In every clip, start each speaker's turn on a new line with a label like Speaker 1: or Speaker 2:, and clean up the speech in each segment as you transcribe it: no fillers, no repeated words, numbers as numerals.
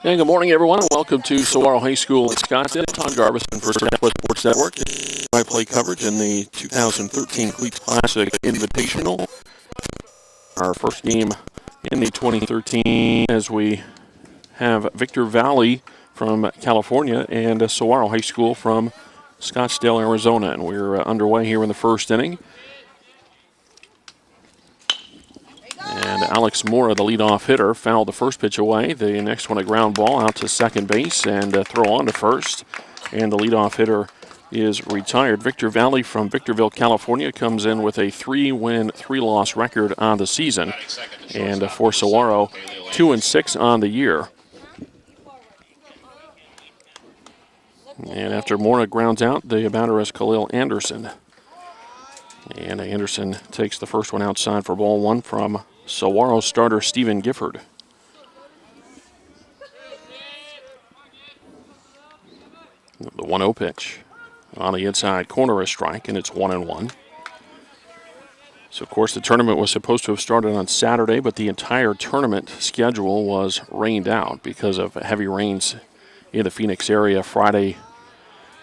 Speaker 1: And good morning, everyone. Welcome to Saguaro High School in Scottsdale. Tom Garbison for Southwest Sports Network. I play coverage in the 2013 Cleats Classic Invitational. Our first game in the 2013 as we have Victor Valley from California and Saguaro High School from Scottsdale, Arizona. And we're underway here in the first inning. And Alex Mora, the leadoff hitter, fouled the first pitch away. The next one, a ground ball out to second base and a throw on to first. And the leadoff hitter is retired. Victor Valley from Victorville, California, comes in with a 3-win, 3-loss record on the season. And for Saguaro, 2-6 on the year. And after Mora grounds out, the batter is Khalil Anderson. And Anderson takes the first one outside for ball one from Saguaro starter Stephen Gifford. The 1-0 pitch on the inside corner, a strike, and it's 1-1. So, of course, the tournament was supposed to have started on Saturday, but the entire tournament schedule was rained out because of heavy rains in the Phoenix area Friday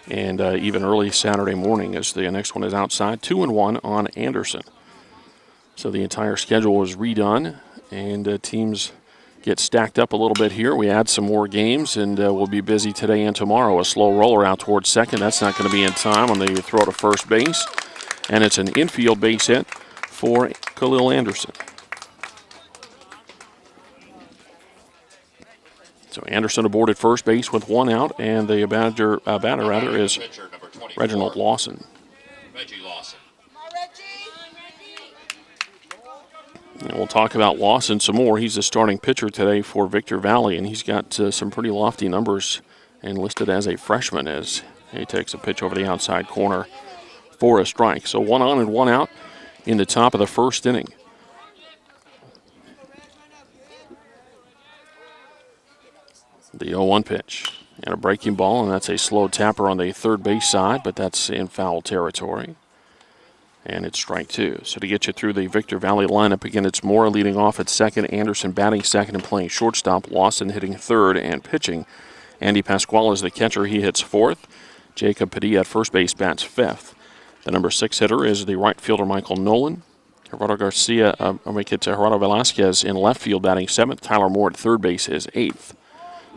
Speaker 1: and even early Saturday morning, as the next one is outside. 2-1 on Anderson. So the entire schedule was redone, and teams get stacked up a little bit here. We add some more games, and we'll be busy today and tomorrow. A slow roller out towards second. That's not going to be in time on the throw to first base. And it's an infield base hit for Khalil Anderson. So Anderson aboard at first base with one out, and the batter is Reginald Lawson. And we'll talk about Lawson some more. He's the starting pitcher today for Victor Valley, and he's got some pretty lofty numbers and listed as a freshman as he takes a pitch over the outside corner for a strike. So 1 on and 1 out in the top of the first inning. The 0-1 pitch and a breaking ball, and that's a slow tapper on the third base side, but that's in foul territory. And it's strike two. So to get you through the Victor Valley lineup, again, it's Mora leading off at second, Anderson batting second and playing shortstop, Lawson hitting third and pitching. Andy Pasquale is the catcher. He hits fourth. Jacob Padilla at first base bats fifth. The number 6 hitter is the right fielder Michael Nolan. Gerardo Velasquez in left field batting seventh. Tyler Moore at third base is eighth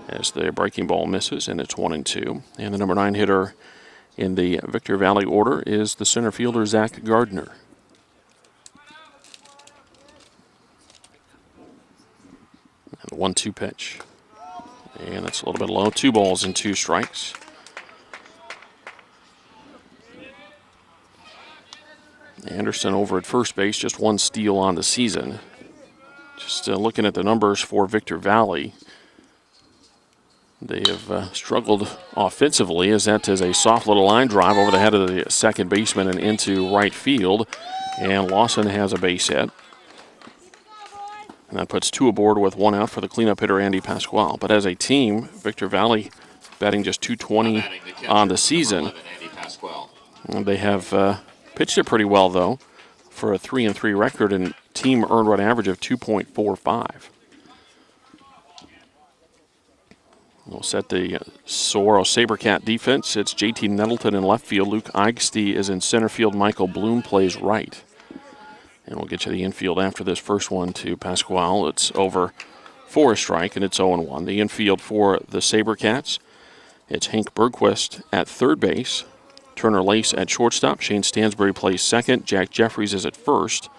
Speaker 1: as the breaking ball misses, and it's 1-2. And the number 9 hitter in the Victor Valley order is the center fielder, Zach Gardner. And the 1-2 pitch. And that's a little bit low. 2 balls and 2 strikes. Anderson over at first base, just 1 steal on the season. Just looking at the numbers for Victor Valley, they have struggled offensively, as that is a soft little line drive over the head of the second baseman and into right field. And Lawson has a base hit. And that puts 2 aboard with 1 out for the cleanup hitter, Andy Pasquale. But as a team, Victor Valley batting just .220 on the season. And they have pitched it pretty well, though, for a 3-3 record and team earned run average of 2.45. We'll set the Saguaro Sabercat defense. It's JT Nettleton in left field. Luke Eigsty is in center field. Michael Bloom plays right. And we'll get you the infield after this first one to Pasquale. It's over for a strike, and it's 0-1. The infield for the Sabercats, it's Hank Bergquist at third base. Turner Lace at shortstop. Shane Stansbury plays second. Jack Jeffries is at first.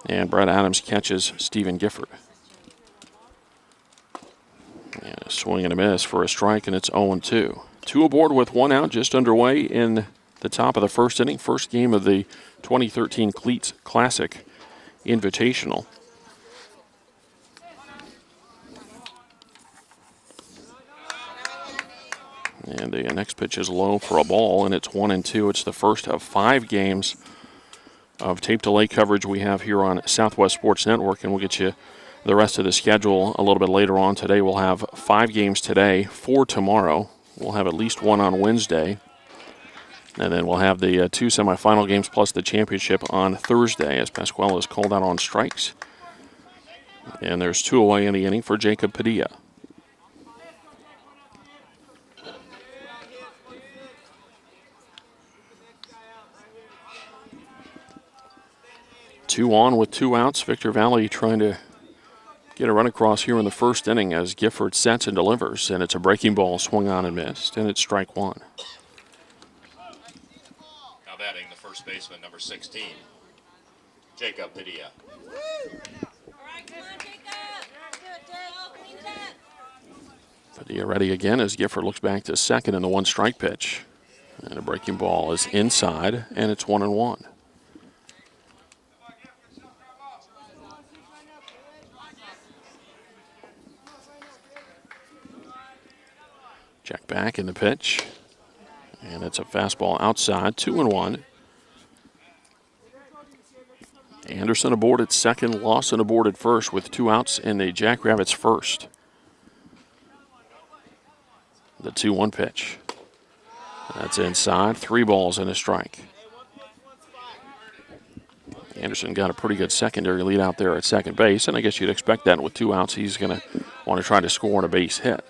Speaker 1: And Brad Adams catches Stephen Gifford. And a swing and a miss for a strike, and it's 0-2. 2 aboard with 1 out, just underway in the top of the first inning. First game of the 2013 Cleats Classic Invitational. And the next pitch is low for a ball, and it's 1-2. It's the first of 5 games of tape delay coverage we have here on Southwest Sports Network, and we'll get you the rest of the schedule a little bit later on today. We'll have 5 games today, 4 tomorrow. We'll have at least 1 on Wednesday. And then we'll have the 2 semifinal games plus the championship on Thursday as Pasquale is called out on strikes. And there's 2 away in the inning for Jacob Padilla. Two on with 2 outs. Victor Valley trying to get a run across here in the first inning as Gifford sets and delivers. And it's a breaking ball swung on and missed. And it's strike 1.
Speaker 2: Now batting the first baseman, number 16, Jacob Padilla.
Speaker 1: Padilla ready again as Gifford looks back to second in the 1-strike pitch. And a breaking ball is inside, and it's 1-1. Check back in the pitch. And it's a fastball outside, 2-1. Anderson aboard at second, Lawson aboard at first with 2 outs in the Jackrabbits first. The 2-1 pitch. That's inside, 3 balls and a strike. Anderson got a pretty good secondary lead out there at second base, and I guess you'd expect that with 2 outs. He's going to want to try to score on a base hit.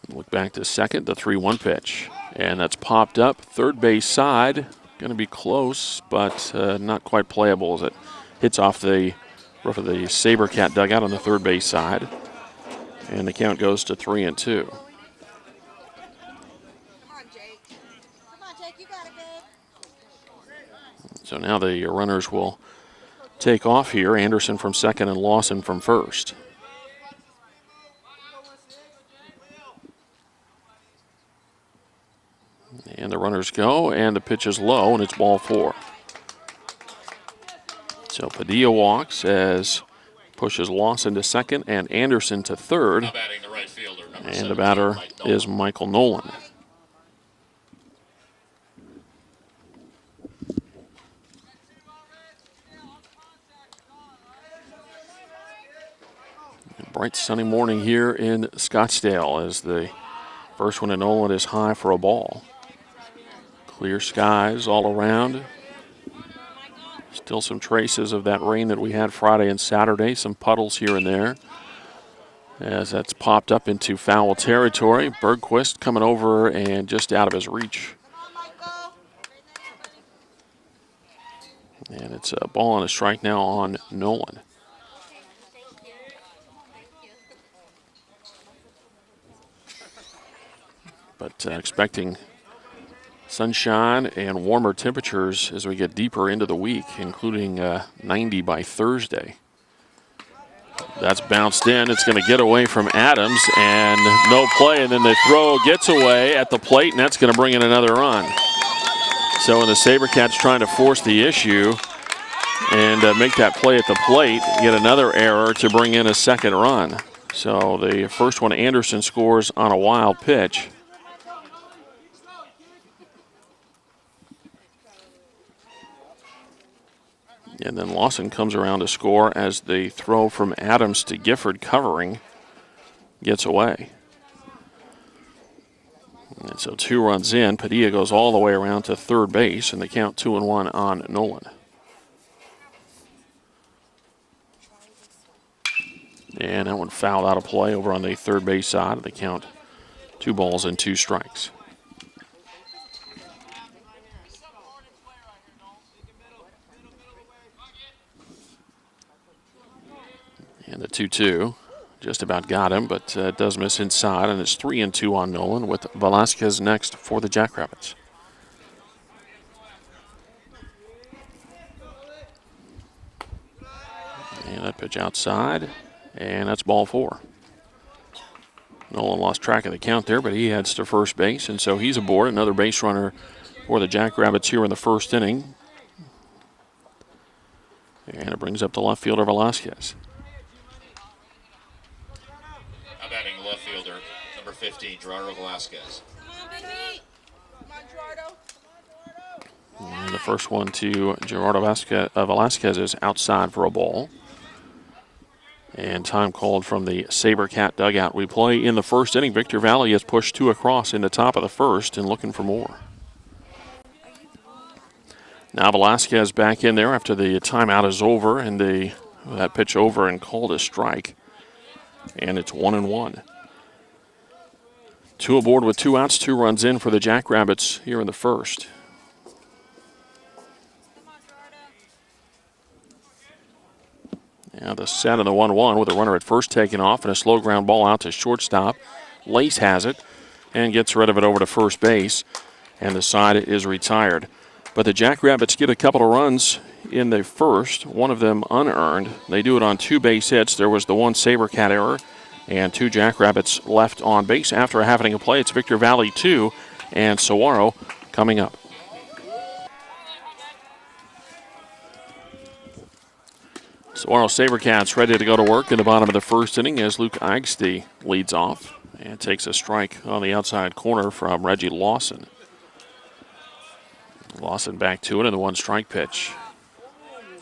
Speaker 1: Look back to second, the 3-1 pitch. And that's popped up, third base side. Going to be close, but not quite playable as it hits off the roof of the SaberCat dugout on the third base side. And the count goes to 3-2.
Speaker 3: Come on, Jake. Come on, Jake, you got it, babe.
Speaker 1: So now the runners will take off here. Anderson from second and Lawson from first. And the runners go, and the pitch is low, and it's ball 4. So Padilla walks as pushes Lawson to second and Anderson to third.
Speaker 2: The right fielder,
Speaker 1: and the batter is Michael Nolan. A bright sunny morning here in Scottsdale as the first one to Nolan is high for a ball. Clear skies all around. Still some traces of that rain that we had Friday and Saturday. Some puddles here and there as that's popped up into foul territory. Bergquist coming over and just out of his reach. And it's a ball and a strike now on Nolan. But expecting sunshine and warmer temperatures as we get deeper into the week, including 90 by Thursday. That's bounced in. It's going to get away from Adams, and no play. And then the throw gets away at the plate, and that's going to bring in another run. So when the SaberCats trying to force the issue and make that play at the plate, get another error to bring in a second run. So the first one, Anderson scores on a wild pitch. And then Lawson comes around to score as the throw from Adams to Gifford covering gets away. And so 2 runs in. Padilla goes all the way around to third base, and the count 2-1 on Nolan. And that one fouled out of play over on the third base side of the count. 2 balls and 2 strikes. And the 2-2 just about got him, but it does miss inside, and it's 3-2 on Nolan with Velasquez next for the Jackrabbits. And that pitch outside, and that's ball 4. Nolan lost track of the count there, but he heads to first base, and so he's aboard. Another base runner for the Jackrabbits here in the first inning. And it brings up the left fielder Velasquez.
Speaker 2: Batting left fielder, number 15, Gerardo Velasquez.
Speaker 1: And the first one to Gerardo Velasquez is outside for a ball. And time called from the SaberCat dugout. We play in the first inning. Victor Valley has pushed 2 across in the top of the first and looking for more. Now Velasquez back in there after the timeout is over and that pitch over and called a strike. And it's 1-1. 2 aboard with 2 outs, 2 runs in for the Jackrabbits here in the first. Now the set of the 1-1 with a runner at first taken off and a slow ground ball out to shortstop. Lace has it and gets rid of it over to first base, and the side is retired. But the Jackrabbits get a couple of runs in the first, one of them unearned. They do it on 2 base hits. There was the 1 SaberCat error and 2 Jackrabbits left on base after a half inning of play. It's Victor Valley 2 and Saguaro coming up. Saguaro SaberCats ready to go to work in the bottom of the first inning as Luke Eigsty leads off and takes a strike on the outside corner from Reggie Lawson. Lawson back to it in the 1-strike pitch.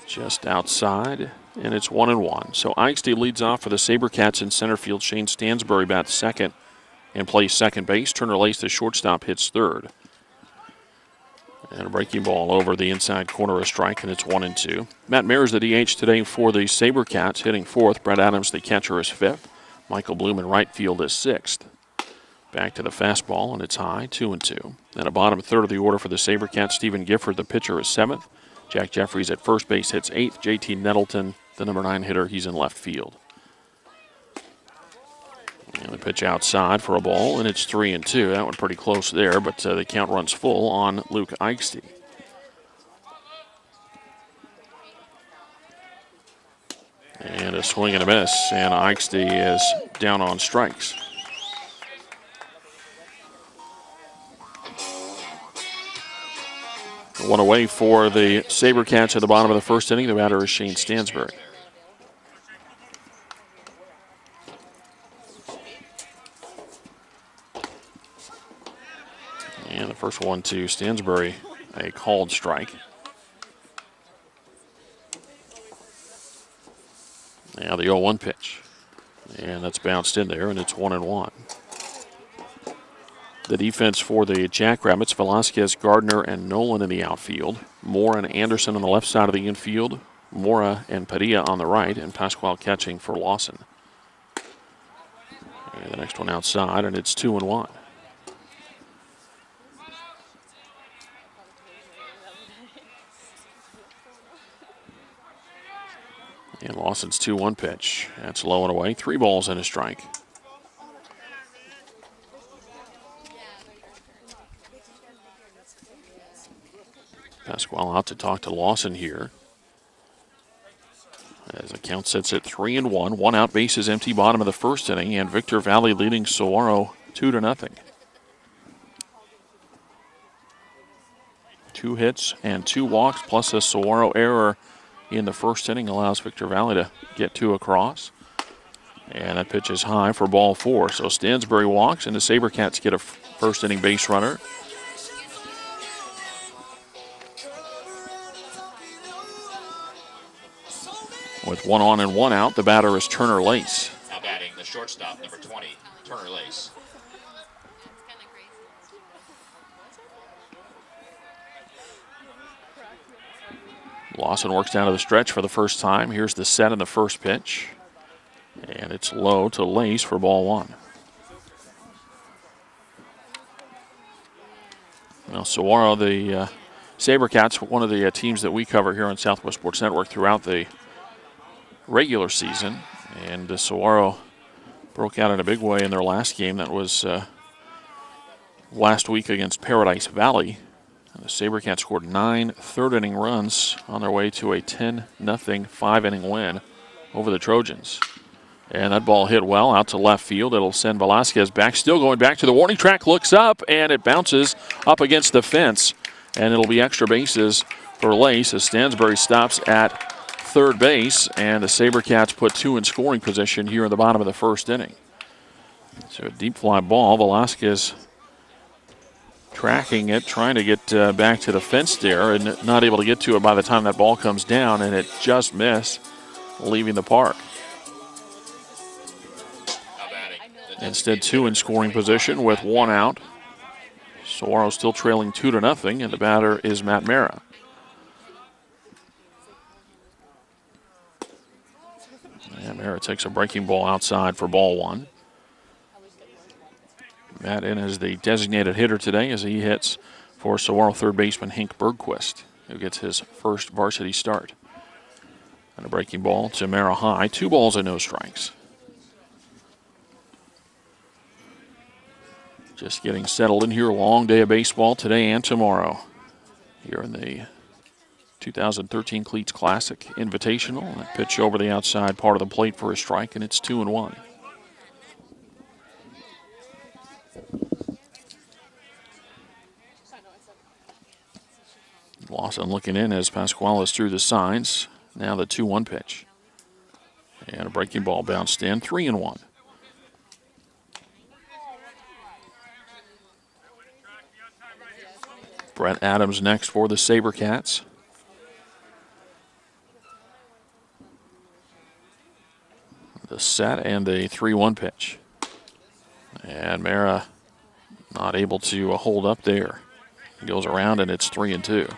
Speaker 1: Just outside, and it's 1-1. So Eigsty leads off for the SaberCats in center field. Shane Stansbury bats second and plays second base. Turner Lace, the shortstop, hits third. And a breaking ball over the inside corner, a strike, and it's 1-2. Matt Mayer is the DH today for the SaberCats, hitting fourth. Brett Adams, the catcher, is fifth. Michael Bloom in right field is sixth. Back to the fastball, and it's high, 2-2. Then a bottom third of the order for the SaberCats. Stephen Gifford, the pitcher, is seventh. Jack Jeffries at first base hits eighth. JT Nettleton, the number 9 hitter, he's in left field. And the pitch outside for a ball, and it's 3-2. That one pretty close there, but the count runs full on Luke Eigsty. And a swing and a miss, and Eigsty is down on strikes. One away for the SaberCats at the bottom of the first inning. The batter is Shane Stansbury. And the first one to Stansbury, a called strike. Now the 0-1 pitch. And that's bounced in there, and it's 1-1. The defense for the Jackrabbits, Velasquez, Gardner, and Nolan in the outfield. Moore and Anderson on the left side of the infield. Mora and Padilla on the right, and Pasquale catching for Lawson. And the next one outside, and it's 2-1. And Lawson's 2-1 pitch. That's low and away. 3 balls and a strike. Pasquale out to talk to Lawson here. As the count sits at 3-1. 1 out, base is empty, bottom of the first inning, and Victor Valley leading Saguaro 2-0. 2 hits and 2 walks, plus a Saguaro error in the first inning allows Victor Valley to get 2 across. And that pitch is high for ball 4. So Stansbury walks, and the SaberCats get a first inning base runner. With 1 on and 1 out, the batter is Turner Lace.
Speaker 2: Now batting the shortstop, number 20, Turner Lace.
Speaker 1: Lawson works down to the stretch for the first time. Here's the set in the first pitch. And it's low to Lace for ball 1. Well, Saguaro, the SaberCats, one of the teams that we cover here on Southwest Sports Network throughout the regular season. And Saguaro broke out in a big way in their last game. That was last week against Paradise Valley. The SaberCats scored 9 third-inning runs on their way to a 10-0 5-inning win over the Trojans. And that ball hit well out to left field. It'll send Velasquez back. Still going back to the warning track. Looks up, and it bounces up against the fence. And it'll be extra bases for Lace as Stansbury stops at third base. And the SaberCats put 2 in scoring position here in the bottom of the first inning. So a deep fly ball. Velasquez tracking it, trying to get back to the fence there, and not able to get to it by the time that ball comes down, and it just missed, leaving the park. Instead, 2 in scoring position with 1 out. Saguaro still trailing 2-0, and the batter is Matt Mara. And Mara takes a breaking ball outside for ball 1. Matt in as the designated hitter today as he hits for Saguaro third baseman Hank Bergquist, who gets his first varsity start. And a breaking ball to Mara high. 2 balls and no strikes. Just getting settled in here. A long day of baseball today and tomorrow here in the 2013 Cleats Classic Invitational. That pitch over the outside part of the plate for a strike, and it's 2-1. Lawson looking in as Pasquale through the signs. Now the 2-1 pitch. And a breaking ball bounced in, 3-1. Brett Adams next for the SaberCats. The set and a 3-1 pitch. And Mara not able to hold up there. He goes around and it's 3-2.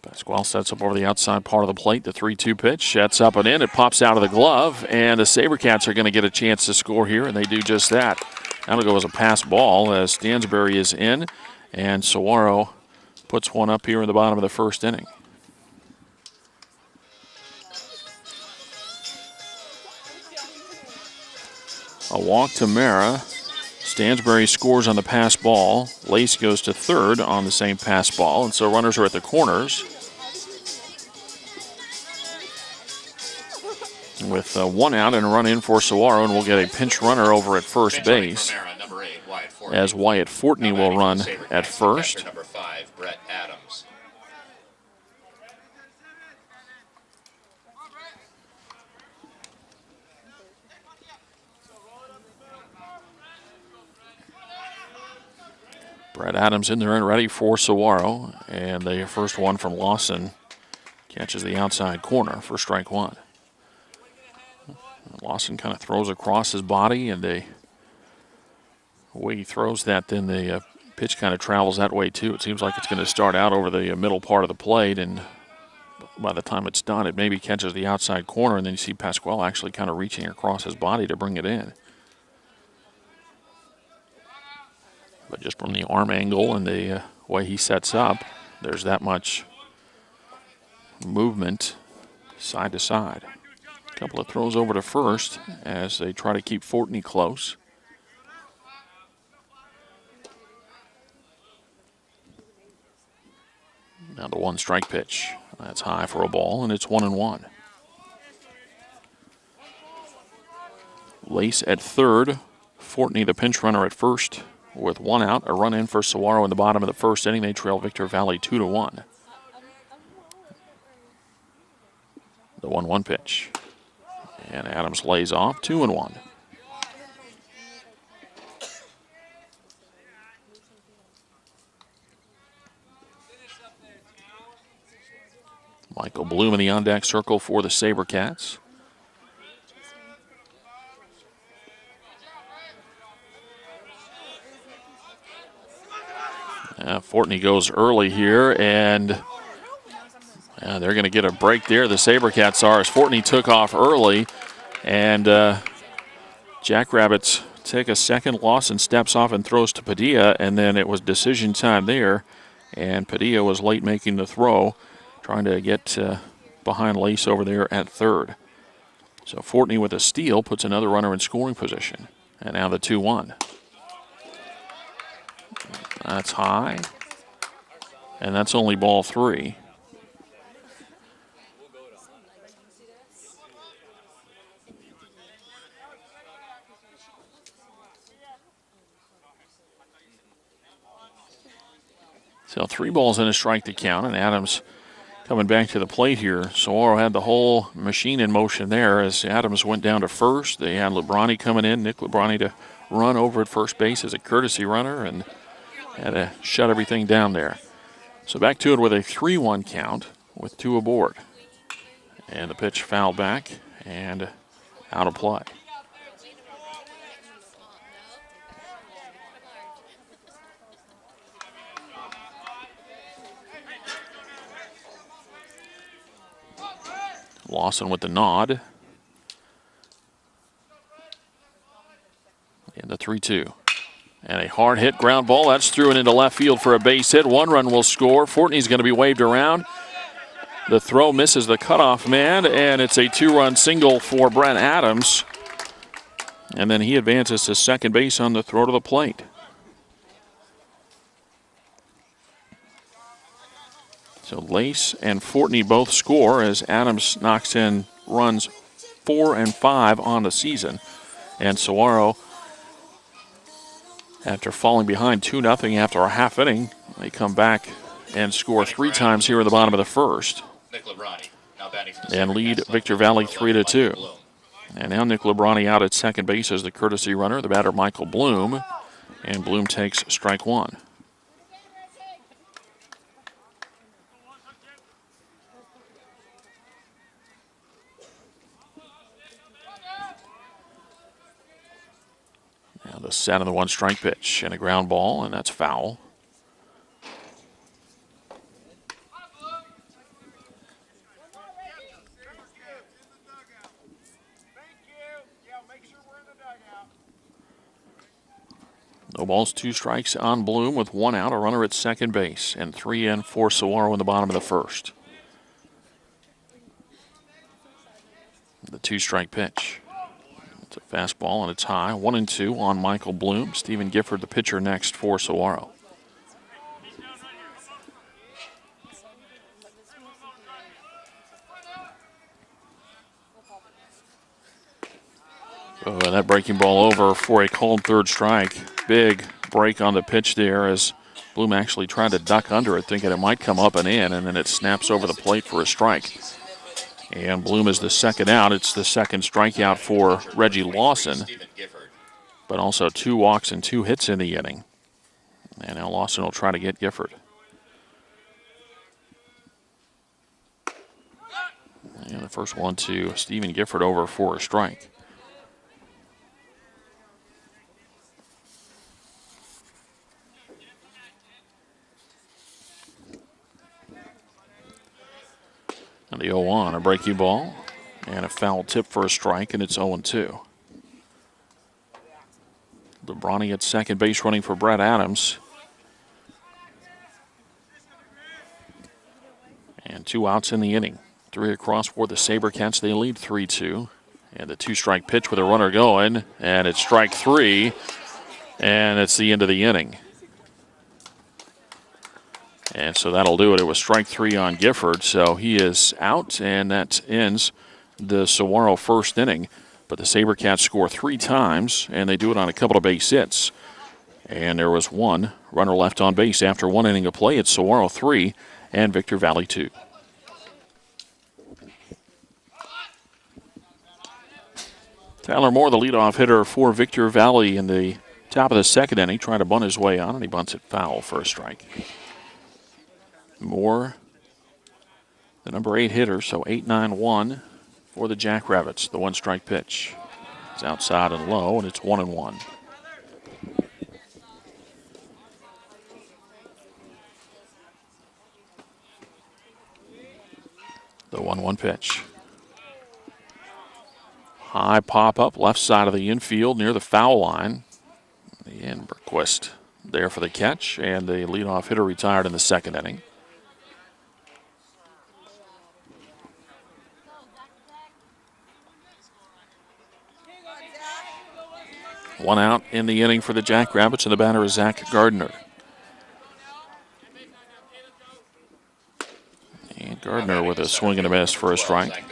Speaker 1: Pasquale sets up over the outside part of the plate. The 3-2 pitch. That's up and in. It pops out of the glove. And the SaberCats are going to get a chance to score here, and they do just that. That'll go as a pass ball as Stansbury is in. And Saguaro puts one up here in the bottom of the first inning. A walk to Mara. Stansbury scores on the pass ball. Lace goes to third on the same pass ball, and so runners are at the corners. With 1 out and a run in for Saguaro, and we'll get a pinch runner over at first base as Wyatt Fortney will run at first.
Speaker 2: Number 5, Brett Adams.
Speaker 1: Brett Adams in there and ready for Saguaro, and the first one from Lawson catches the outside corner for strike 1. Lawson kind of throws across his body, and the way he throws that, then the pitch kind of travels that way too. It seems like it's going to start out over the middle part of the plate, and by the time it's done, it maybe catches the outside corner, and then you see Pasquale actually kind of reaching across his body to bring it in. But just from the arm angle and the way he sets up, there's that much movement side to side. A couple of throws over to first as they try to keep Fortney close. Now the 1 strike pitch. That's high for a ball, and it's 1-1. Lace at third. Fortney, the pinch runner, at first with 1 out. A run in for Saguaro in the bottom of the first inning. They trail Victor Valley 2-1. The 1-1 pitch. And Adams lays off, 2-1. Michael Bloom in the on-deck circle for the SaberCats. Fortney goes early here, and they're going to get a break there. The SaberCats are, as Fortney took off early, and Jackrabbits take a second. Lawson steps off and throws to Padilla, and then it was decision time there, and Padilla was late making the throw, trying to get behind Lace over there at third. So Fortney with a steal puts another runner in scoring position. And now the 2-1. That's high. And that's only ball 3. So 3 balls and a strike to count, and Adams coming back to the plate here. Saguaro had the whole machine in motion there as Adams went down to first. They had Lebrani coming in, Nick Lebrani to run over at first base as a courtesy runner, and had to shut everything down there. So back to it with a 3-1 count with 2 aboard. And the pitch fouled back and out of play. Lawson with the nod. And the 3-2. And a hard hit ground ball. That's through and into left field for a base hit. 1 run will score. Fortney's going to be waved around. The throw misses the cutoff man, and it's a 2-run single for Brett Adams. And then he advances to second base on the throw to the plate. So Lace and Fortney both score as Adams knocks in runs 4 and 5 on the season. And Saguaro, after falling behind 2-0 after a half inning, they come back and score 3 times here in the bottom of the first. And lead Victor Valley 3-2. And now Nick Lebrani out at second base as the courtesy runner, the batter Michael Bloom. And Bloom takes strike 1. Now the set of the 1-strike pitch and a ground ball, and that's foul. No balls, 2 strikes on Bloom with 1 out, a runner at second base, and 3 in for Saguaro in the bottom of the first. The 2-strike pitch. It's a fastball and it's high. 1-2 on Michael Bloom. Stephen Gifford, the pitcher, next for Saguaro. Oh, and that breaking ball over for a called 3rd strike. Big break on the pitch there as Bloom actually tried to duck under it, thinking it might come up and in, and then it snaps over the plate for a strike. And Bloom is the second out. It's the second strikeout for Reggie Lawson, but also 2 walks and 2 hits in the inning. And now Lawson will try to get Gifford. And the first one to Stephen Gifford over for a strike. And the 0-1, a breaking ball, and a foul tip for a strike, and it's 0-2. Lebrani at second base running for Brett Adams. And 2 outs in the inning. 3 across for the SaberCats. They lead 3-2. And the 2-strike pitch with a runner going, and it's strike 3, and it's the end of the inning. And so that'll do it. It was strike 3 on Gifford, so he is out, and that ends the Saguaro first inning. But the SaberCats score 3 times, and they do it on a couple of base hits. And there was 1 runner left on base after 1 inning of play. It's Saguaro 3 and Victor Valley 2. Tyler Moore, the leadoff hitter for Victor Valley in the top of the second inning, trying to bunt his way on, and he bunts it foul for a strike. Moore, the number 8 hitter, so 8-9-1 for the Jackrabbits. The 1-strike pitch. It's outside and low, and it's 1-1. The 1-1 pitch. High pop up left side of the infield near the foul line. And Berquist there for the catch, and the leadoff hitter retired in the second inning. One out in the inning for the Jackrabbits, and the batter is Zach Gardner. And Gardner with a swing and a miss for a strike.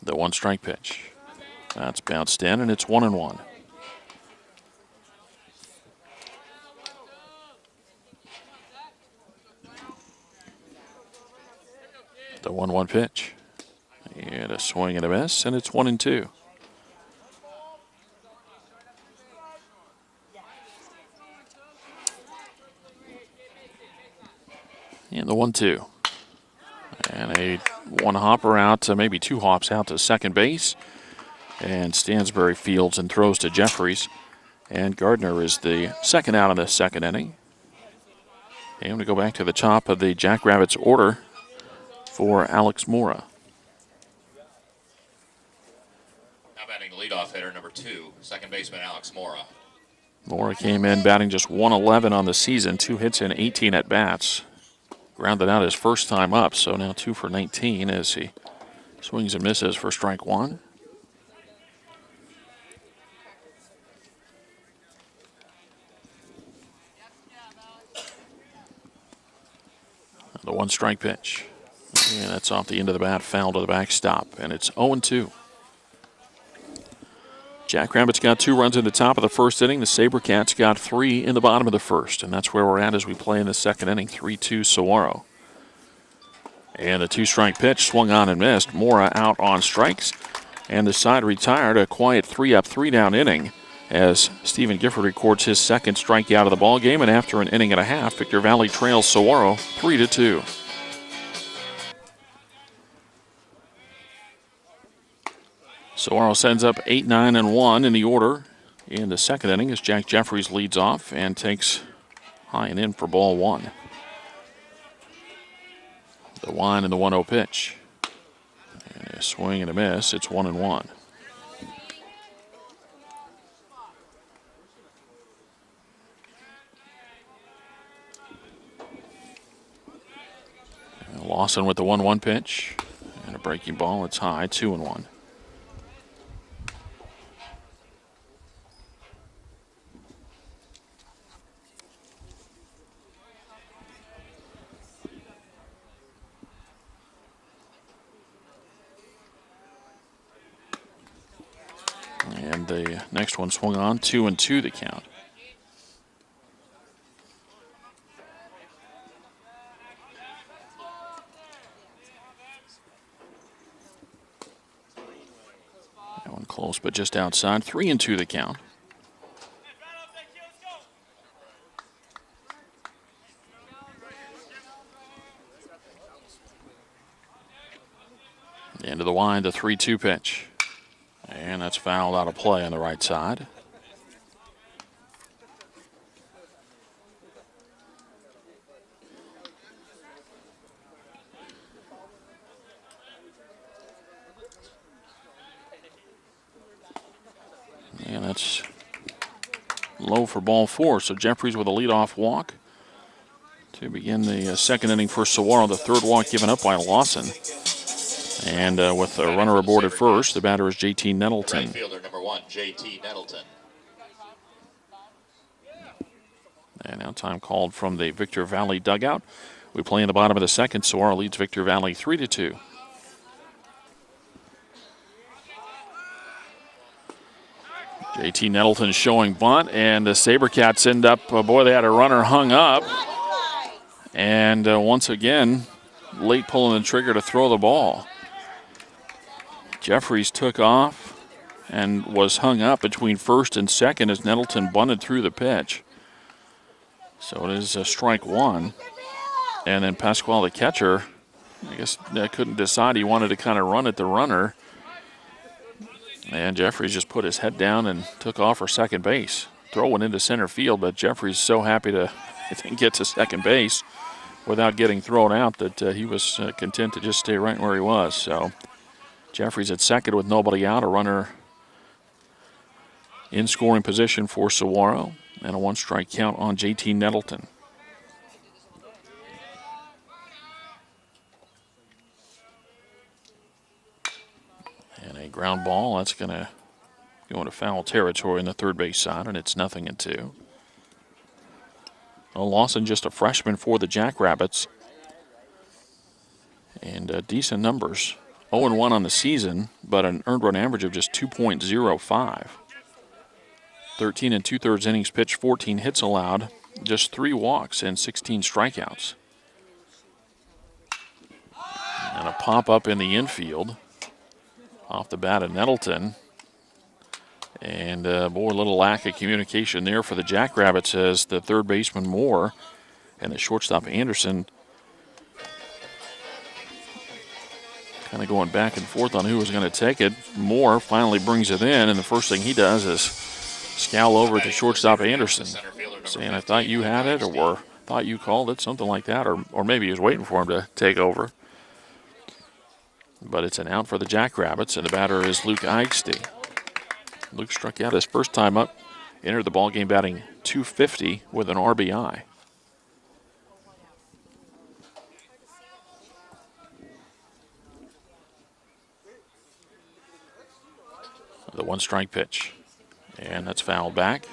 Speaker 1: The 1-strike pitch. That's bounced in, and it's 1-1. The 1-1 pitch. And a swing and a miss, and it's 1-2. The 1-2. And a one hopper out, maybe two hops out to second base. And Stansbury fields and throws to Jeffries. And Gardner is the second out of the second inning. And we go back to the top of the Jackrabbits order for Alex Mora.
Speaker 2: Now batting the leadoff hitter, number 2, second baseman Alex Mora.
Speaker 1: Mora came in batting just 111 on the season, 2 hits in 18 at-bats. Grounded out his first time up, so now 2 for 19 as he swings and misses for strike 1. The 1-strike pitch. And that's off the end of the bat, foul to the backstop, and it's 0-2. Jackrabbits got 2 runs in the top of the first inning. The Sabercats got 3 in the bottom of the first, and that's where we're at as we play in the second inning, 3-2 Saguaro. And the 2-strike pitch swung on and missed. Mora out on strikes, and the side retired. A quiet 3-up, 3-down inning as Stephen Gifford records his second strikeout of the ball game, and after an inning and a half, Victor Valley trails Saguaro 3-2. Saguaro sends up 8, 9, and 1 in the order in the second inning as Jack Jeffries leads off and takes high and in for ball 1. The wind and the 1-0 pitch. And a swing and a miss. It's 1-1. And Lawson with the 1-1 pitch. And a breaking ball. It's high, 2-1. And the next one swung on, 2-2 the count. That one close, but just outside, 3-2 the count. The end of the wind, the 3-2 pitch. And that's fouled out of play on the right side. And that's low for ball 4. So Jeffries with a leadoff walk to begin the second inning for Saguaro. The third walk given up by Lawson. And with a runner aboard at first, the batter is J.T. Nettleton.
Speaker 2: Right fielder number 1, J.T. Nettleton.
Speaker 1: And now time called from the Victor Valley dugout. We play in the bottom of the second. Saguaro leads Victor Valley 3-2. J.T. Nettleton showing bunt, and the Sabercats end up, boy, they had a runner hung up. And once again, late pulling the trigger to throw the ball. Jeffries took off and was hung up between first and second as Nettleton bunted through the pitch. So it is strike 1. And then Pasquale, the catcher, I guess couldn't decide. He wanted to kind of run at the runner. And Jeffries just put his head down and took off for second base. Throw went into center field, but Jeffries so happy to, I think, get to second base without getting thrown out that he was content to just stay right where he was. So Jeffries at second with nobody out, a runner in scoring position for Saguaro, and a 1-strike count on J.T. Nettleton. And a ground ball, that's going to go into foul territory in the third base side, and it's 0-2. Well, Lawson just a freshman for the Jackrabbits. And decent numbers. 0-1 on the season, but an earned run average of just 2.05. 13 2/3 innings pitched, 14 hits allowed, just 3 walks and 16 strikeouts. And a pop-up in the infield off the bat of Nettleton. And, boy, a little lack of communication there for the Jackrabbits as the third baseman Moore and the shortstop Anderson kind of going back and forth on who was going to take it. Moore finally brings it in, and the first thing he does is scowl over to shortstop Anderson, saying, I thought you had it, or thought you called it, something like that, or maybe he was waiting for him to take over. But it's an out for the Jackrabbits, and the batter is Luke Eigsty. Luke struck out his first time up, entered the ballgame batting .250 with an RBI. The one-strike pitch, and that's fouled back.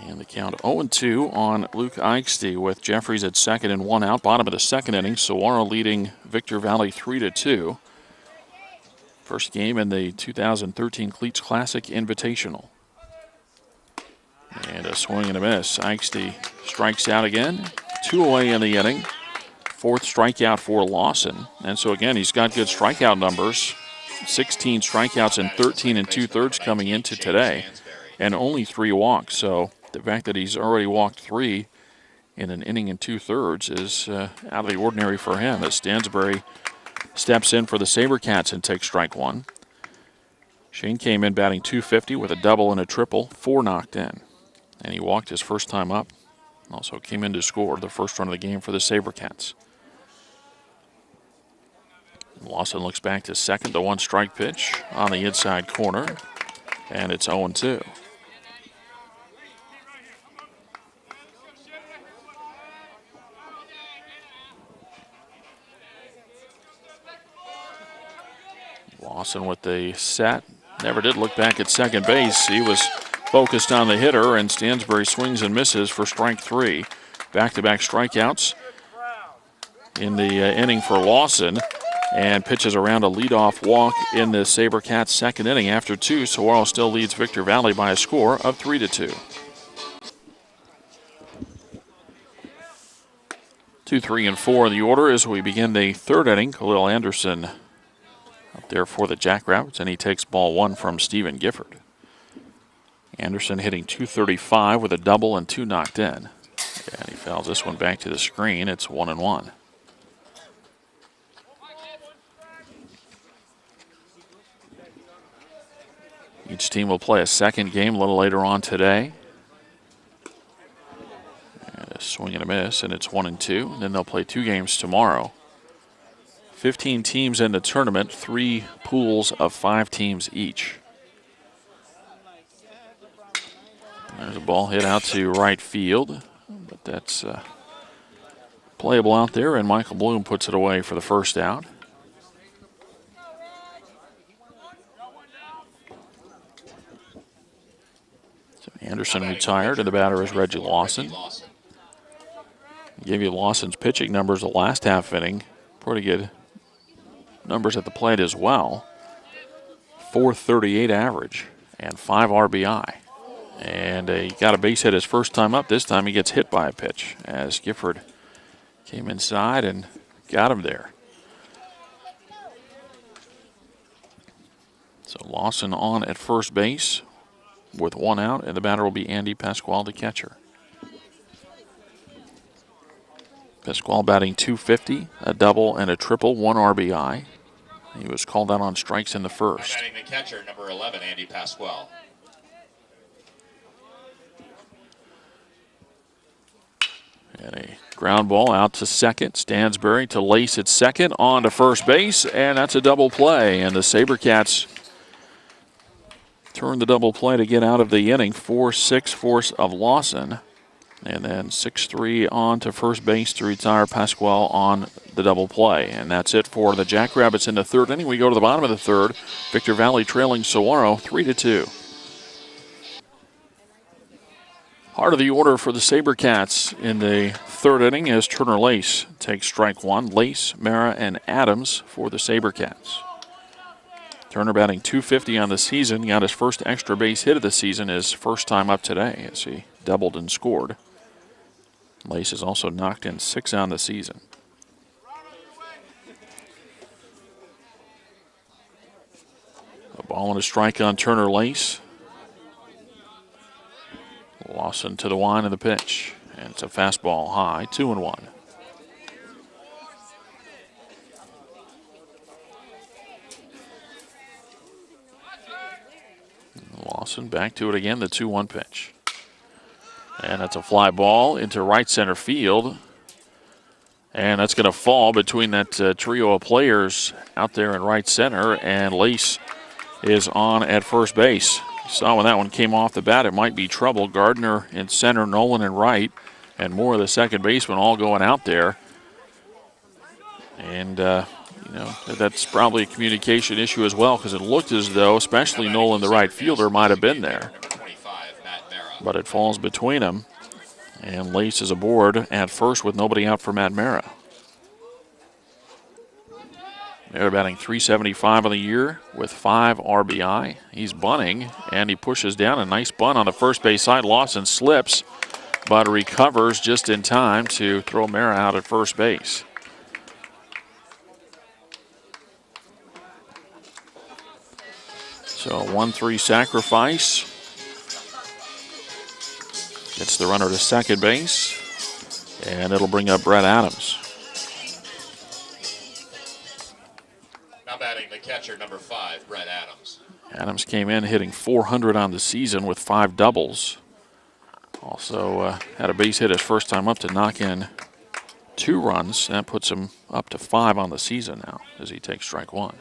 Speaker 1: And the count 0-2 on Luke Eigsty with Jeffries at second and one out. Bottom of the second inning, Saguaro leading Victor Valley 3-2. First game in the 2013 Cleats Classic Invitational. And a swing and a miss. Eigsty strikes out again. 2 away in the inning. Fourth strikeout for Lawson. And so again, he's got good strikeout numbers. 16 strikeouts and 13 2/3 coming into today. And only 3 walks. So the fact that he's already walked 3 in an inning and 2/3 is out of the ordinary for him, as Stansbury steps in for the SaberCats and takes strike one. Shane came in batting .250 with a double and a triple, 4 knocked in. And he walked his first time up. Also came in to score the first run of the game for the SaberCats. Lawson looks back to second, the one-strike pitch on the inside corner, and it's 0-2. Lawson with the set. Never did look back at second base. He was focused on the hitter, and Stansbury swings and misses for strike 3. Back-to-back strikeouts in the inning for Lawson, and pitches around a leadoff walk in the SaberCats second inning. After 2, Saguaro still leads Victor Valley by a score of 3-2. 2, 3, and 4 in the order as we begin the third inning. Khalil Anderson up there for the Jackrabbits, and he takes ball 1 from Stephen Gifford. Anderson hitting .235 with a double and 2 knocked in. And he fouls this one back to the screen. It's 1-1. Each team will play a second game a little later on today. And a swing and a miss, and it's 1-2. And then they'll play 2 games tomorrow. 15 teams in the tournament, 3 pools of 5 teams each. There's a ball hit out to right field, but that's playable out there, and Michael Bloom puts it away for the first out. So Anderson retired, and the batter is Reggie Lawson. Gave you Lawson's pitching numbers the last half inning. Pretty good numbers at the plate as well. .438 average and 5 RBI. And he got a base hit his first time up. This time he gets hit by a pitch as Gifford came inside and got him there. So Lawson on at first base with 1 out, and the batter will be Andy Pasquale, the catcher. Pasquale batting .250, a double and a triple, 1 RBI. He was called out on strikes in the first.
Speaker 2: Batting the catcher, number 11, Andy Pasquale.
Speaker 1: And a ground ball out to second. Stansbury to Lace at second, on to first base, and that's a double play. And the SaberCats turn the double play to get out of the inning. 4-6 force of Lawson. And then 6-3 on to first base to retire Pasquale on the double play. And that's it for the Jackrabbits in the third inning. We go to the bottom of the third. Victor Valley trailing Saguaro 3-2. Heart of the order for the SaberCats in the third inning as Turner Lace takes strike 1. Lace, Mara, and Adams for the SaberCats. Turner batting .250 on the season. Got his first extra base hit of the season his first time up today as he doubled and scored. Lace has also knocked in 6 on the season. A ball and a strike on Turner Lace. Lawson to the line of the pitch. And it's a fastball high, 2-1. Lawson back to it again, the 2-1 pitch. And that's a fly ball into right center field. And that's going to fall between that trio of players out there in right center. And Lace is on at first base. You saw when that one came off the bat, it might be trouble. Gardner in center, Nolan in right, and more of the second baseman all going out there. And, that's probably a communication issue as well, because it looked as though, especially Nolan, the right fielder, might have been there. But it falls between them. And Lace is aboard at first with nobody out for Matt Mara. They're batting .375 on the year with 5 RBI. He's bunting, and he pushes down a nice bunt on the first base side. Lawson slips, but recovers just in time to throw Mara out at first base. So a 1-3 sacrifice. Gets the runner to second base, and it'll bring up Brett Adams.
Speaker 2: Now batting the catcher, number 5, Brett Adams.
Speaker 1: Adams came in hitting .400 on the season with 5 doubles. Also had a base hit his first time up to knock in 2 runs. That puts him up to 5 on the season now as he takes strike 1.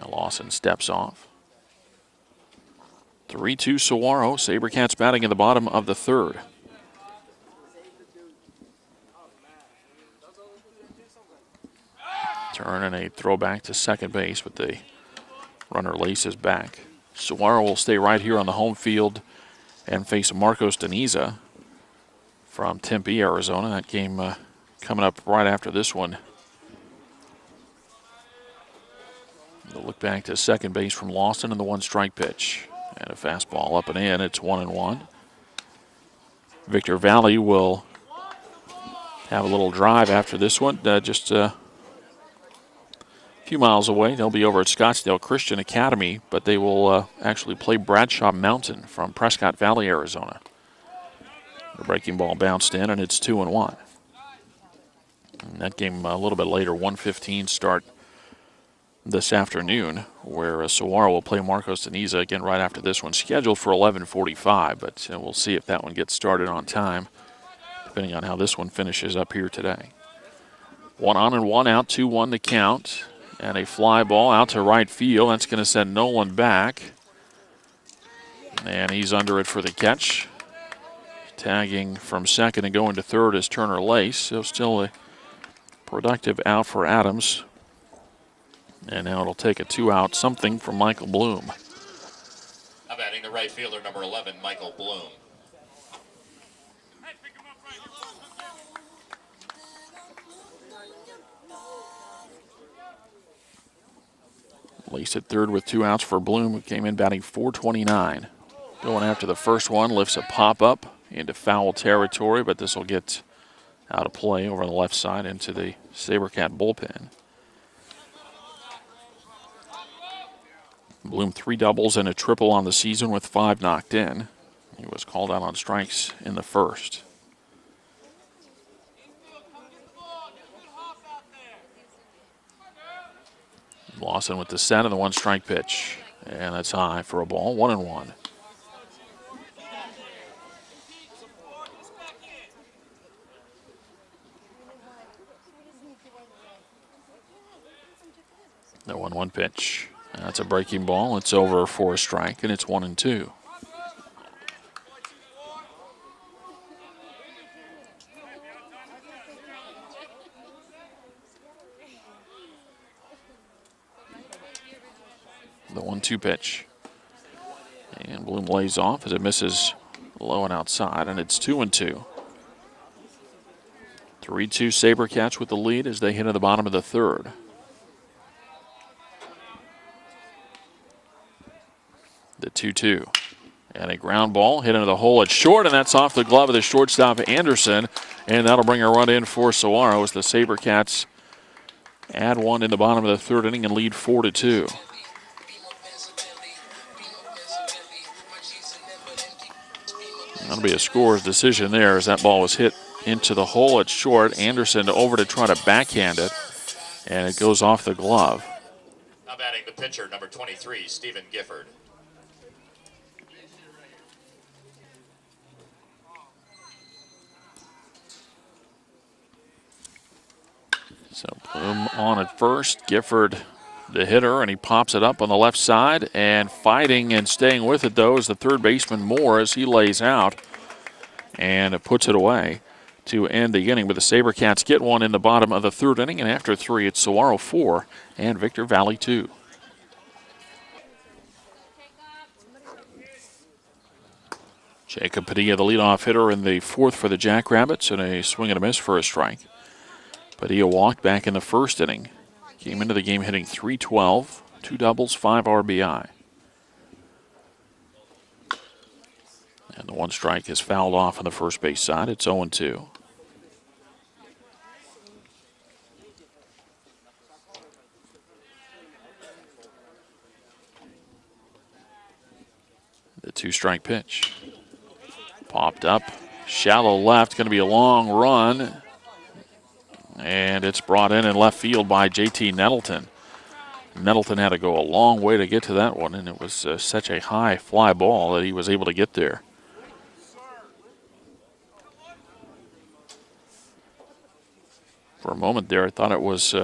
Speaker 1: Lawson steps off. 3-2 Saguaro. SaberCats batting in the bottom of the third. Turn and a throwback to second base, but the runner laces back. Saguaro will stay right here on the home field and face Marcos Deniza from Tempe, Arizona. That game coming up right after this one. They'll look back to second base from Lawson and the 1-strike pitch. And a fastball up and in. It's 1-1. Victor Valley will have a little drive after this one. Just a few miles away. They'll be over at Scottsdale Christian Academy, but they will actually play Bradshaw Mountain from Prescott Valley, Arizona. The breaking ball bounced in, and it's 2-1. And that game a little bit later, 1:15 start this afternoon, where Saguaro will play Marcos Deniza again right after this one, scheduled for 11:45, but we'll see if that one gets started on time, depending on how this one finishes up here today. 1 on and 1 out, 2-1 the count, and a fly ball out to right field. That's going to send Nolan back, and he's under it for the catch. Tagging from second and going to third is Turner Lace, so still a productive out for Adams. And now it'll take a 2-out something from Michael Bloom.
Speaker 2: Now batting the right fielder, number 11, Michael Bloom.
Speaker 1: Lace at third with 2 outs for Bloom, who came in batting .429. Going after the first one, lifts a pop-up into foul territory, but this will get out of play over on the left side into the SaberCat bullpen. Bloom 3 doubles and a triple on the season with 5 knocked in. He was called out on strikes in the first. Lawson with the set and the 1-strike pitch. And that's high for a ball, 1-1. The 1-1 pitch. That's a breaking ball. It's over for a strike, and it's 1-2. The 1-2 pitch. And Bloom lays off as it misses low and outside, and it's 2-2. 3-2 SaberCats with the lead as they hit at the bottom of the third. The 2-2. And a ground ball hit into the hole at short, and that's off the glove of the shortstop Anderson. And that'll bring a run in for Saguaro as the SaberCats add 1 in the bottom of the third inning and lead 4-2. That'll be a scorer's decision there as that ball was hit into the hole at short. Anderson over to try to backhand it. and it goes off the glove.
Speaker 2: Now batting the pitcher, number 23, Stephen Gifford.
Speaker 1: So Bloom on at first. Gifford, the hitter, and he pops it up on the left side. And fighting and staying with it, though, is the third baseman Moore as he lays out and puts it away to end the inning. But the SaberCats get one in the bottom of the third inning. And after 3, it's Saguaro 4 and Victor Valley 2. Jacob Padilla, the leadoff hitter in the fourth for the Jackrabbits, and a swing and a miss for a strike. Padilla walked back in the first inning. Came into the game hitting .312, 2 doubles, 5 RBI. And the one strike is fouled off on the first base side. It's 0-2. The 2-strike pitch. Popped up, shallow left, going to be a long run. And it's brought in left field by J.T. Nettleton. Nettleton had to go a long way to get to that one, and it was such a high fly ball that he was able to get there. For a moment there, I thought it was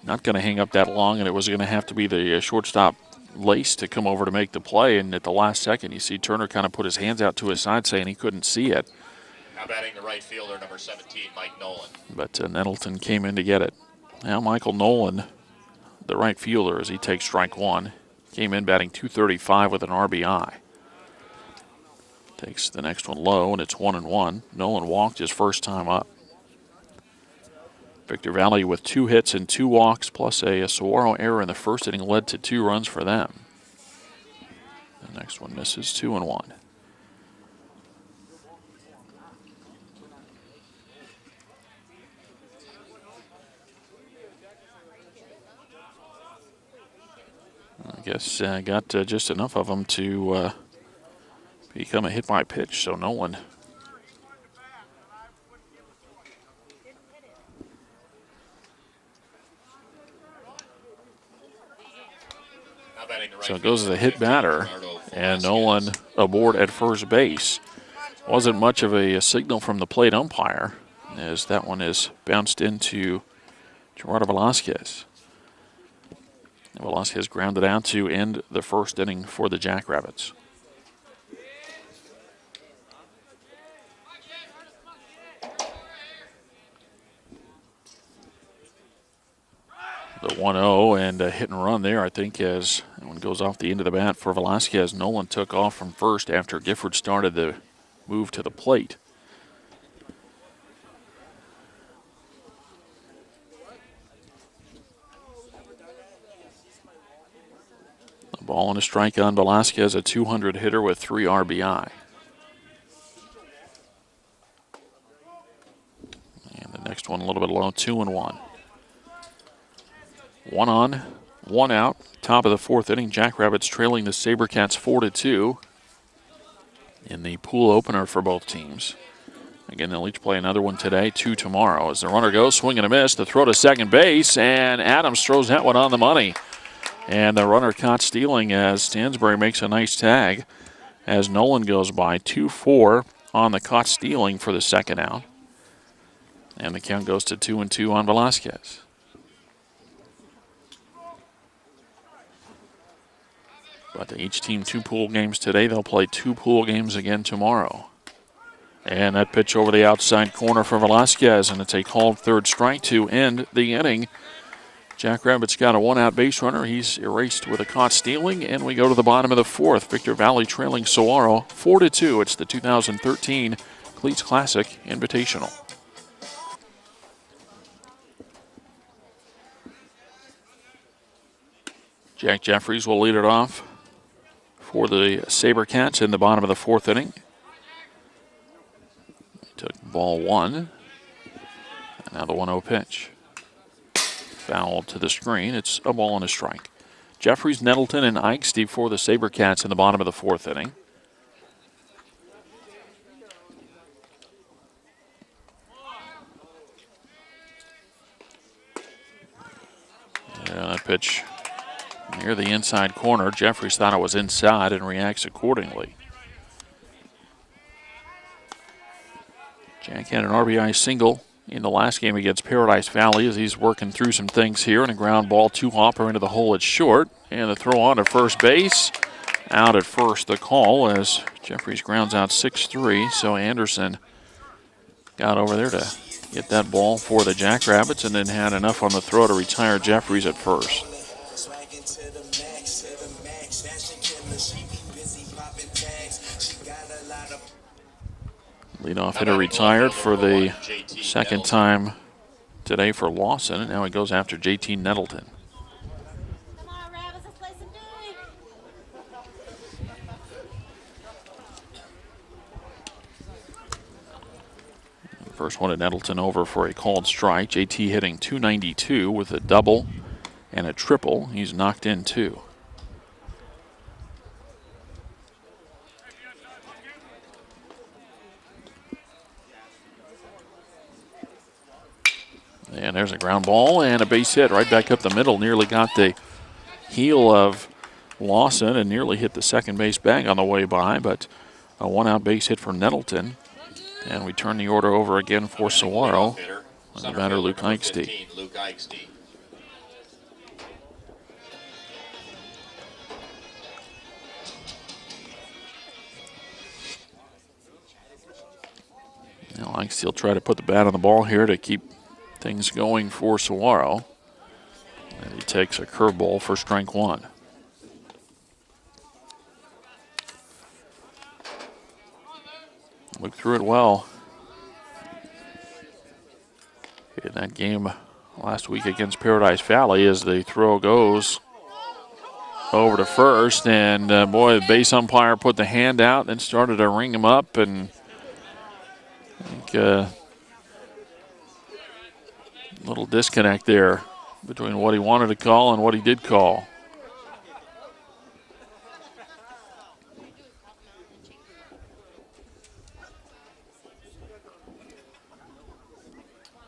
Speaker 1: not going to hang up that long, and it was going to have to be the shortstop Lace to come over to make the play. And at the last second, you see Turner kind of put his hands out to his side saying he couldn't see it.
Speaker 2: Now batting the right fielder, number 17, Mike Nolan.
Speaker 1: But Nettleton came in to get it. Now Michael Nolan, the right fielder, as he takes strike one, came in batting .235 with an RBI. Takes the next one low, and it's 1-1. Nolan walked his first time up. Victor Valley with 2 hits and 2 walks, plus a Saguaro error in the first inning led to 2 runs for them. The next one misses, 2-1. I guess got just enough of them to become a hit by pitch, so Nolan so it goes as a hit batter, and Nolan aboard at first base. Wasn't much of a signal from the plate umpire, as that one is bounced into Gerardo Velasquez. Velasquez grounded out to end the first inning for the Jackrabbits. The 1-0 and a hit and run there, I think, as that one goes off the end of the bat for Velasquez. Nolan took off from first after Gifford started the move to the plate. A ball and a strike on Velasquez, a 200 hitter with 3 RBI. And the next one a little bit low, 2-1. 1 on, 1 out. Top of the fourth inning, Jackrabbits trailing the SaberCats 4-2 in the pool opener for both teams. Again, they'll each play another one today, 2 tomorrow. As the runner goes, swing and a miss, the throw to second base, and Adams throws that one on the money. And the runner caught stealing as Stansbury makes a nice tag as Nolan goes by. 2-4 on the caught stealing for the second out. And the count goes to 2-2 on Velasquez. But each team 2 pool games today. They'll play 2 pool games again tomorrow. And that pitch over the outside corner for Velasquez, and it's a called third strike to end the inning. Jackrabbits got a 1-out base runner. He's erased with a caught stealing, and we go to the bottom of the fourth. Victor Valley trailing Saguaro 4-2. It's the 2013 Cleats Classic Invitational. Jack Jeffries will lead it off for the SaberCats in the bottom of the fourth inning. He took ball 1. And now the 1-0 pitch. Foul to the screen. It's a ball and a strike. Jeffries, Nettleton, and Eichsteve for the SaberCats in the bottom of the fourth inning. pitch near the inside corner. Jeffries thought it was inside and reacts accordingly. Jack had an RBI single in the last game against Paradise Valley as he's working through some things here. And a ground ball to Hopper into the hole. It's short. And the throw on to first base. Out at first, the call as Jeffries grounds out 6-3. So Anderson got over there to get that ball for the Jackrabbits and then had enough on the throw to retire Jeffries at first. Leadoff hitter retired for the second time today for Lawson, and now he goes after JT Nettleton.
Speaker 3: Come on, Rabbits, let's play some duel.
Speaker 1: First one at Nettleton over for a called strike. JT hitting .292 with a double and a triple. He's knocked in 2. And there's a ground ball and a base hit right back up the middle. Nearly got the heel of Lawson and nearly hit the second base bag on the way by, but a one-out base hit for Nettleton. And we turn the order over again for Saguaro. On the batter, Luke Eichste. Now Eichste will try to put the bat on the ball here to keep things going for Saguaro. And he takes a curveball for strike 1. Looked through it well in that game last week against Paradise Valley as the throw goes over to first. And boy, the base umpire put the hand out and started to ring him up. And I think little disconnect there between what he wanted to call and what he did call.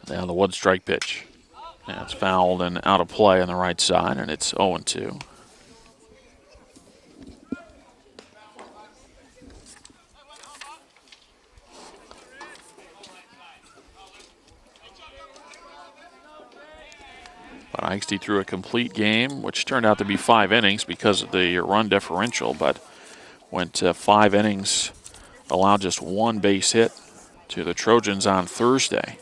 Speaker 1: Now the 1-strike pitch. That's fouled and out of play on the right side, and it's 0-2. But Eichste threw a complete game, which turned out to be 5 innings because of the run differential, but went 5 innings, allowed just 1 base hit to the Trojans on Thursday.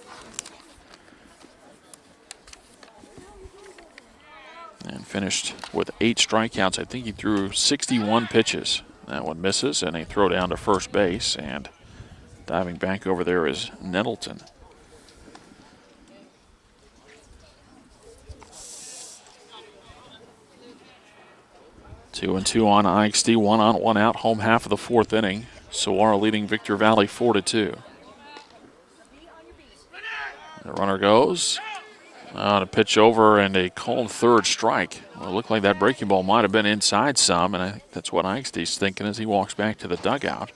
Speaker 1: And finished with 8 strikeouts. I think he threw 61 pitches. That one misses, and a throw down to first base, and diving back over there is Nettleton. Two and two on Eichste, 1 on, 1 out, home half of the 4th inning. Saguaro leading Victor Valley 4-2. The runner goes. On a pitch over and a called 3rd strike. Well, it looked like that breaking ball might have been inside some, and I think that's what Eichste's thinking as he walks back to the dugout.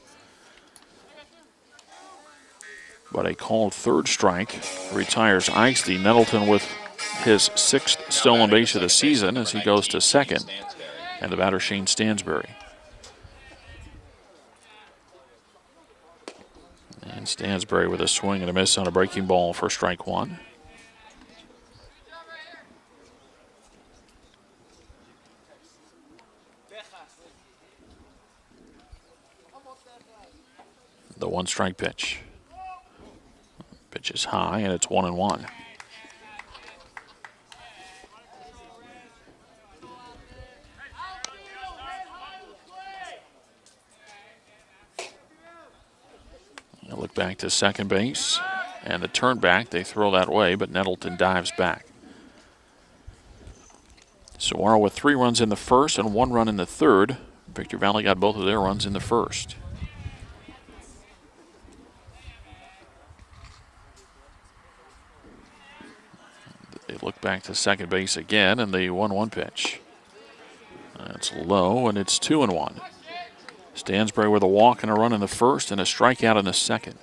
Speaker 1: But a called 3rd strike retires Eichste. Nettleton with his 6th stolen base of the season as he goes to second. And the batter, Shane Stansbury. And Stansbury with a swing and a miss on a breaking ball for strike 1. The 1-strike pitch. Pitch is high, and it's 1-1. They'll look back to second base, and the turn back, they throw that way, but Nettleton dives back. Saguaro with 3 runs in the first and 1 run in the third. Victor Valley got both of their runs in the first. They look back to second base again, and the 1-1 pitch. That's low, and it's 2-1. Stansbury with a walk and a run in the first and a strikeout in the second.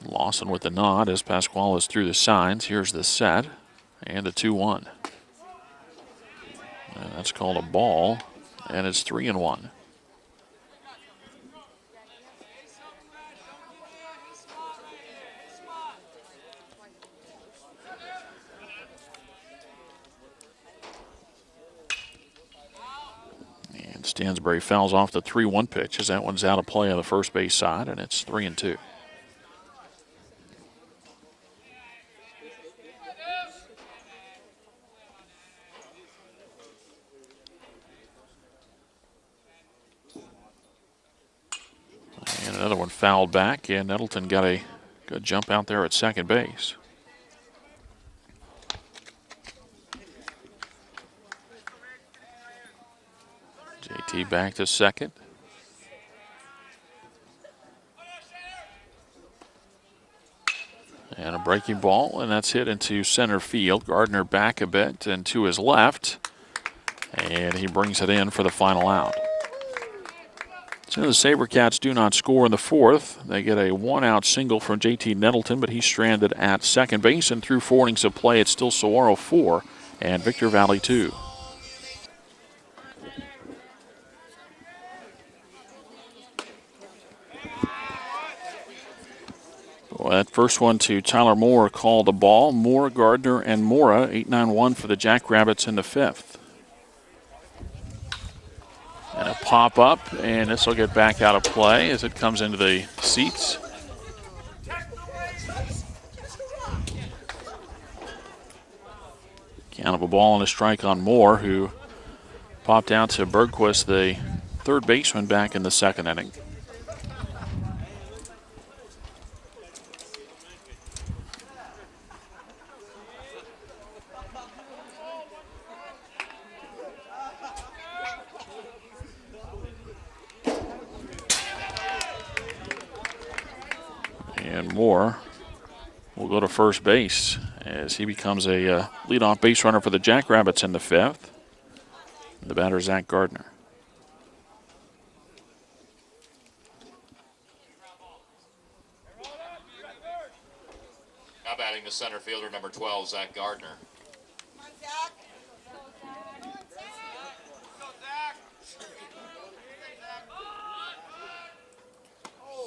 Speaker 1: Lost Lawson with the nod as Pasquale is through the signs. Here's the set and the 2-1. And that's called a ball, and it's 3-1. And Stansbury fouls off the 3-1 pitch as that one's out of play on the first base side, and it's 3-2. And another one fouled back, and Nettleton got a good jump out there at second base. JT back to second. And a breaking ball, and that's hit into center field. Gardner back a bit and to his left, and he brings it in for the final out. So the SaberCats do not score in the fourth. They get a one-out single from JT Nettleton, but he's stranded at second base, and through 4 innings of play, it's still Saguaro 4 and Victor Valley 2. Well, that first one to Tyler Moore called a ball. Moore, Gardner, and Mora, 8-9-1 for the Jackrabbits in the fifth. And a pop up, and this will get back out of play as it comes into the seats. Count of a ball and a strike on Moore, who popped out to Bergquist, the third baseman, back in the second inning. And Moore will go to first base as he becomes a leadoff base runner for the Jackrabbits in the fifth. The batter, Zach Gardner.
Speaker 2: Now batting the center fielder, number 12, Zach Gardner.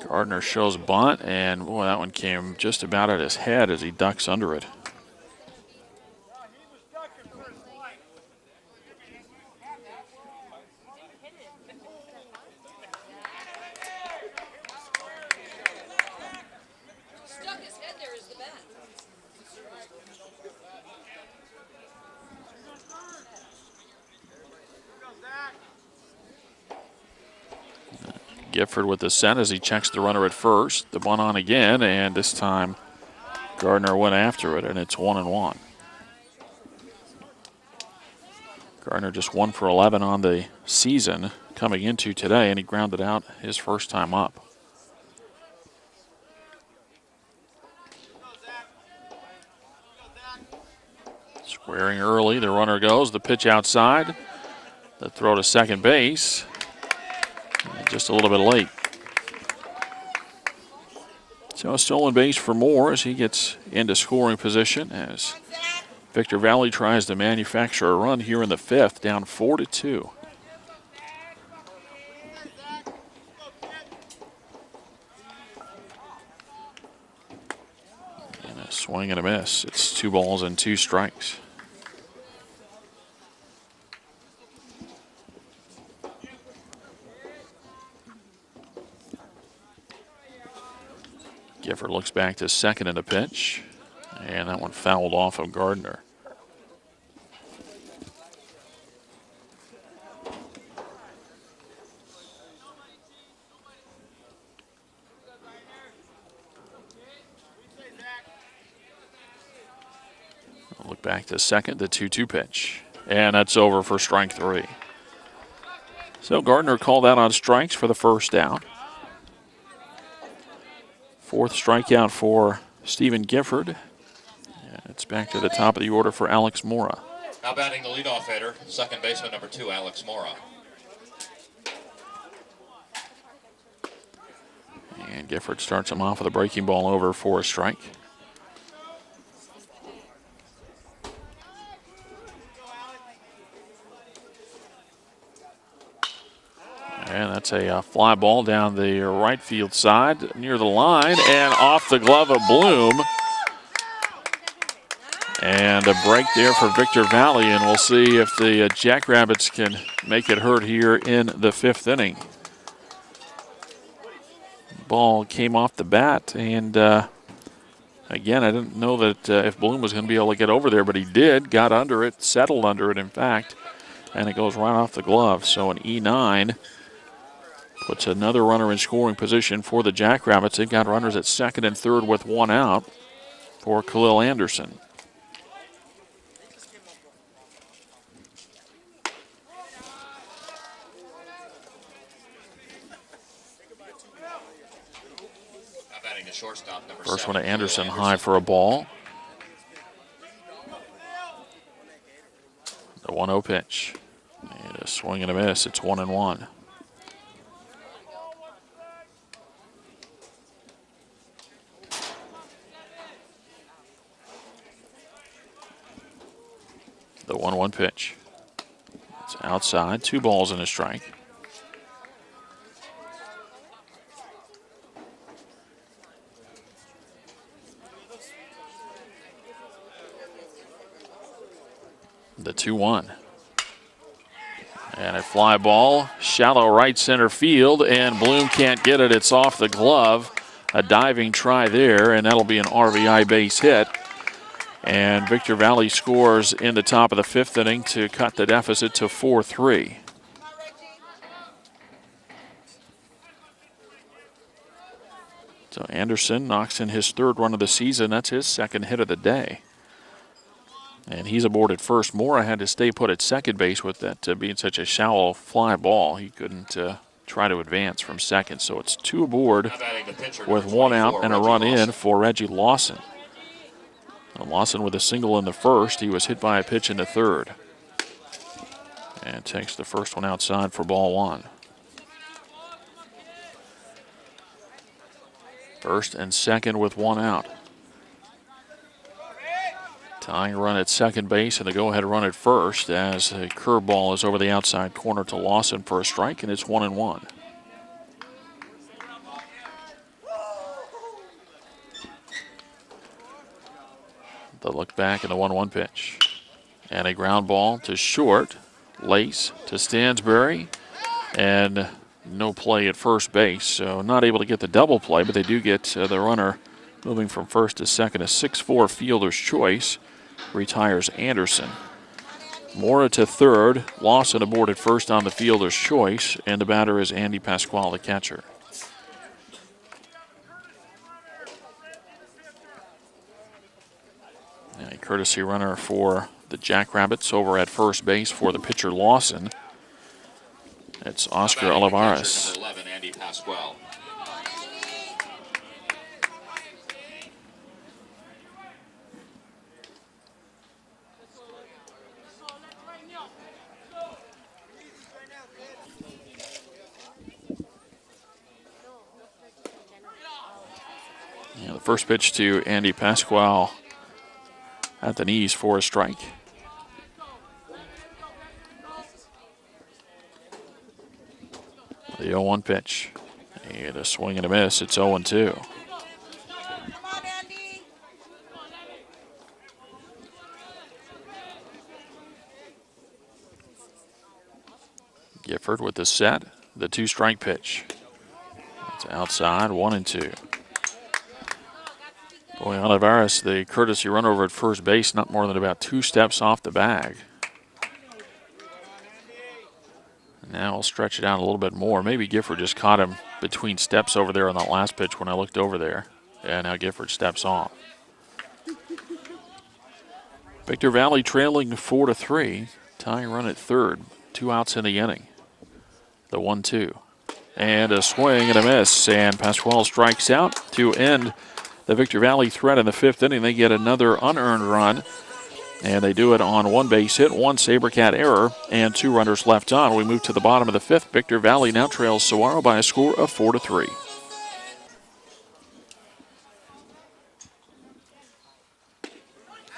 Speaker 1: Gardner shows bunt, and boy, that one came just about at his head as he ducks under it.
Speaker 3: Stuck his head there is the bat.
Speaker 1: Gifford with the set as he checks the runner at first. The bunt on again, and this time Gardner went after it, and it's 1-1. Gardner just 1 for 11 on the season coming into today, and he grounded out his first time up. Squaring early, the runner goes. The pitch outside. The throw to second base. Just a little bit late. So a stolen base for Moore as he gets into scoring position as Victor Valley tries to manufacture a run here in the fifth, down 4-2. And a swing and a miss. It's 2 balls and 2 strikes. Gifford looks back to second in the pitch, and that one fouled off of Gardner. Look back to second, the 2-2 pitch, and that's over for strike 3. So Gardner called out on strikes for the first down. Fourth strikeout for Stephen Gifford. And it's back to the top of the order for Alex Mora.
Speaker 2: Now batting the leadoff hitter, second baseman, number 2, Alex Mora.
Speaker 1: And Gifford starts him off with a breaking ball over for a strike. And that's a fly ball down the right field side near the line and off the glove of Bloom. And a break there for Victor Valley, and we'll see if the Jackrabbits can make it hurt here in the 5th inning. Ball came off the bat, and again, I didn't know that if Bloom was going to be able to get over there, but he did, got under it, settled under it, in fact, and it goes right off the glove. So an E9 puts another runner in scoring position for the Jackrabbits. They've got runners at second and third with one out for Khalil Anderson. First one to Anderson, high for a ball. The 1-0 pitch. And a swing and a miss. It's 1-1. The 1-1 pitch. It's outside. 2 balls and a strike. The 2-1. And a fly ball, shallow right center field, and Bloom can't get it. It's off the glove. A diving try there, and that'll be an RBI base hit. And Victor Valley scores in the top of the 5th inning to cut the deficit to 4-3. So Anderson knocks in his 3rd run of the season. That's his 2nd hit of the day. And he's aboard at first. Mora had to stay put at second base with that being such a shallow fly ball. He couldn't try to advance from second. So it's 2 aboard with 1 out and a run in for Reggie Lawson. And Lawson with a single in the 1st. He was hit by a pitch in the 3rd. And takes the first one outside for ball 1. First and second with 1 out. Tying run at second base and the go-ahead run at first as a curveball is over the outside corner to Lawson for a strike, and it's 1-1. The look back and the 1-1 pitch. And a ground ball to short. Lace to Stansbury. And no play at first base, so not able to get the double play, but they do get the runner moving from first to second. A 6-4 fielder's choice retires Anderson. Mora to 3rd. Lawson aboard at first on the fielder's choice, and the batter is Andy Pasquale, the catcher. And a courtesy runner for the Jackrabbits over at first base for the pitcher Lawson. It's Oscar Olivares.
Speaker 2: Number 11, Andy Pasquale.
Speaker 1: Yeah, the first pitch to Andy Pasquale at the knees for a strike. The 0-1 pitch. And a swing and a miss. It's 0-2.
Speaker 3: Come on, Andy.
Speaker 1: Gifford with the set. The 2-strike pitch. It's outside, 1-2. Boy, Olivares, the courtesy run over at first base, not more than about 2 steps off the bag. Now I'll stretch it out a little bit more. Maybe Gifford just caught him between steps over there on that last pitch when I looked over there. And now Gifford steps off. Victor Valley trailing 4-3. Tying run at 3rd. 2 outs in the inning. The 1-2. And a swing and a miss. And Pasquale strikes out to end the Victor Valley threat in the 5th inning. They get another unearned run. And they do it on 1 base hit, 1 SaberCat error, and 2 runners left on. We move to the bottom of the 5th. Victor Valley now trails Saguaro by a score of 4-3.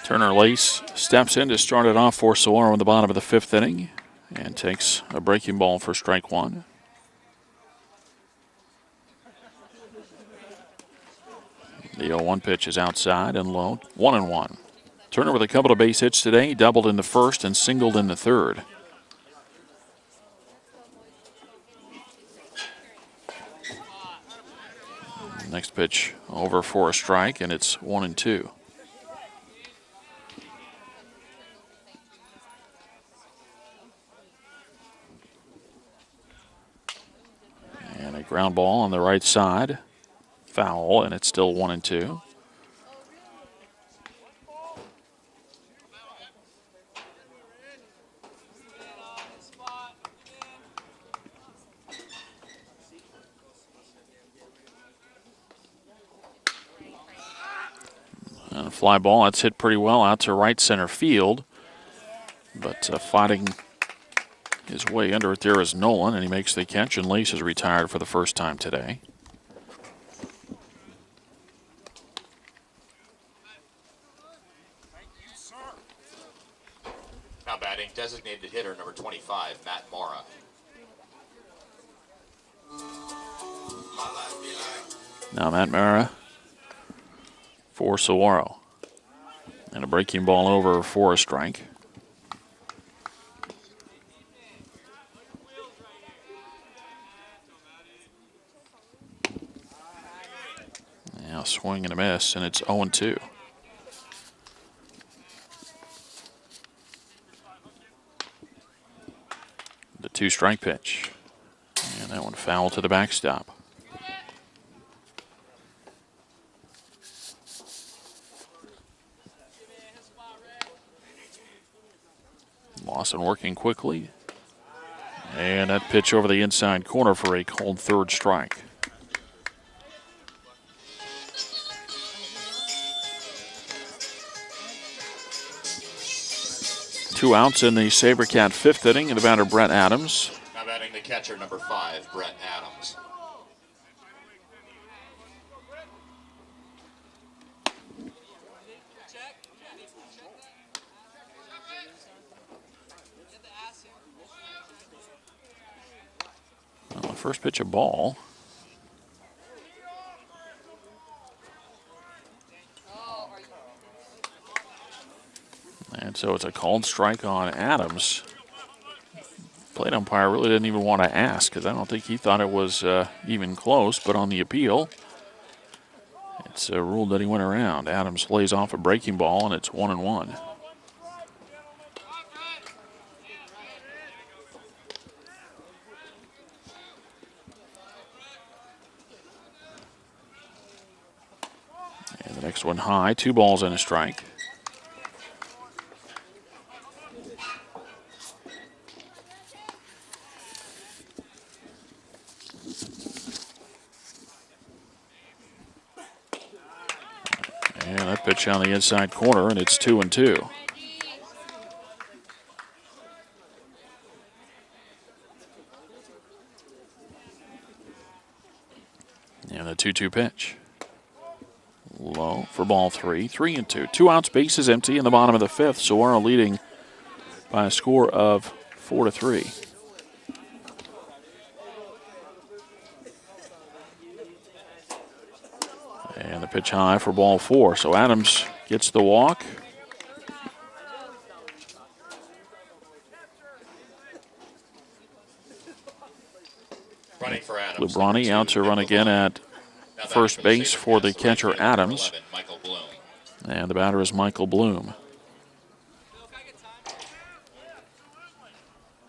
Speaker 1: Turner Lace steps in to start it off for Saguaro in the bottom of the 5th inning and takes a breaking ball for strike one. The 0-1 pitch is outside and low, 1-1. Turner with a couple of base hits today, doubled in the first and singled in the third. Next pitch over for a strike, and it's 1-2. And a ground ball on the right side, foul, and it's still 1-2. And a fly ball, that's hit pretty well out to right center field. But fighting his way under it there is Nolan, and he makes the catch, and Lace is retired for the first time today.
Speaker 2: Now batting, designated hitter number 25, Matt Mara.
Speaker 1: Now Matt Mara for Saguaro. And a breaking ball over for a strike. Now swing and a miss, and it's 0-2. The 2-strike pitch. And that one foul to the backstop. Lawson working quickly. And that pitch over the inside corner for a called third strike. Two outs in the SaberCat 5th inning, and the batter Brett Adams.
Speaker 2: Now batting the catcher number 5, Brett Adams.
Speaker 1: Well, the first pitch a ball. And so it's a called strike on Adams. Plate umpire really didn't even want to ask because I don't think he thought it was even close, but on the appeal, it's ruled that he went around. Adams lays off a breaking ball, and it's 1-1. And the next one high, 2 balls and a strike. And that pitch on the inside corner, and it's 2-2. And the 2-2 pitch. Low for ball 3, 3-2. 2 outs, bases empty in the bottom of the 5th. Saguaro leading by a score of 4-3. And the pitch high for ball 4. So Adams gets the walk.
Speaker 2: Running for Adams.
Speaker 1: Lubrani out to run again at first base for the catcher Adams.
Speaker 2: 11, Michael Bloom.
Speaker 1: And the batter is Michael Bloom.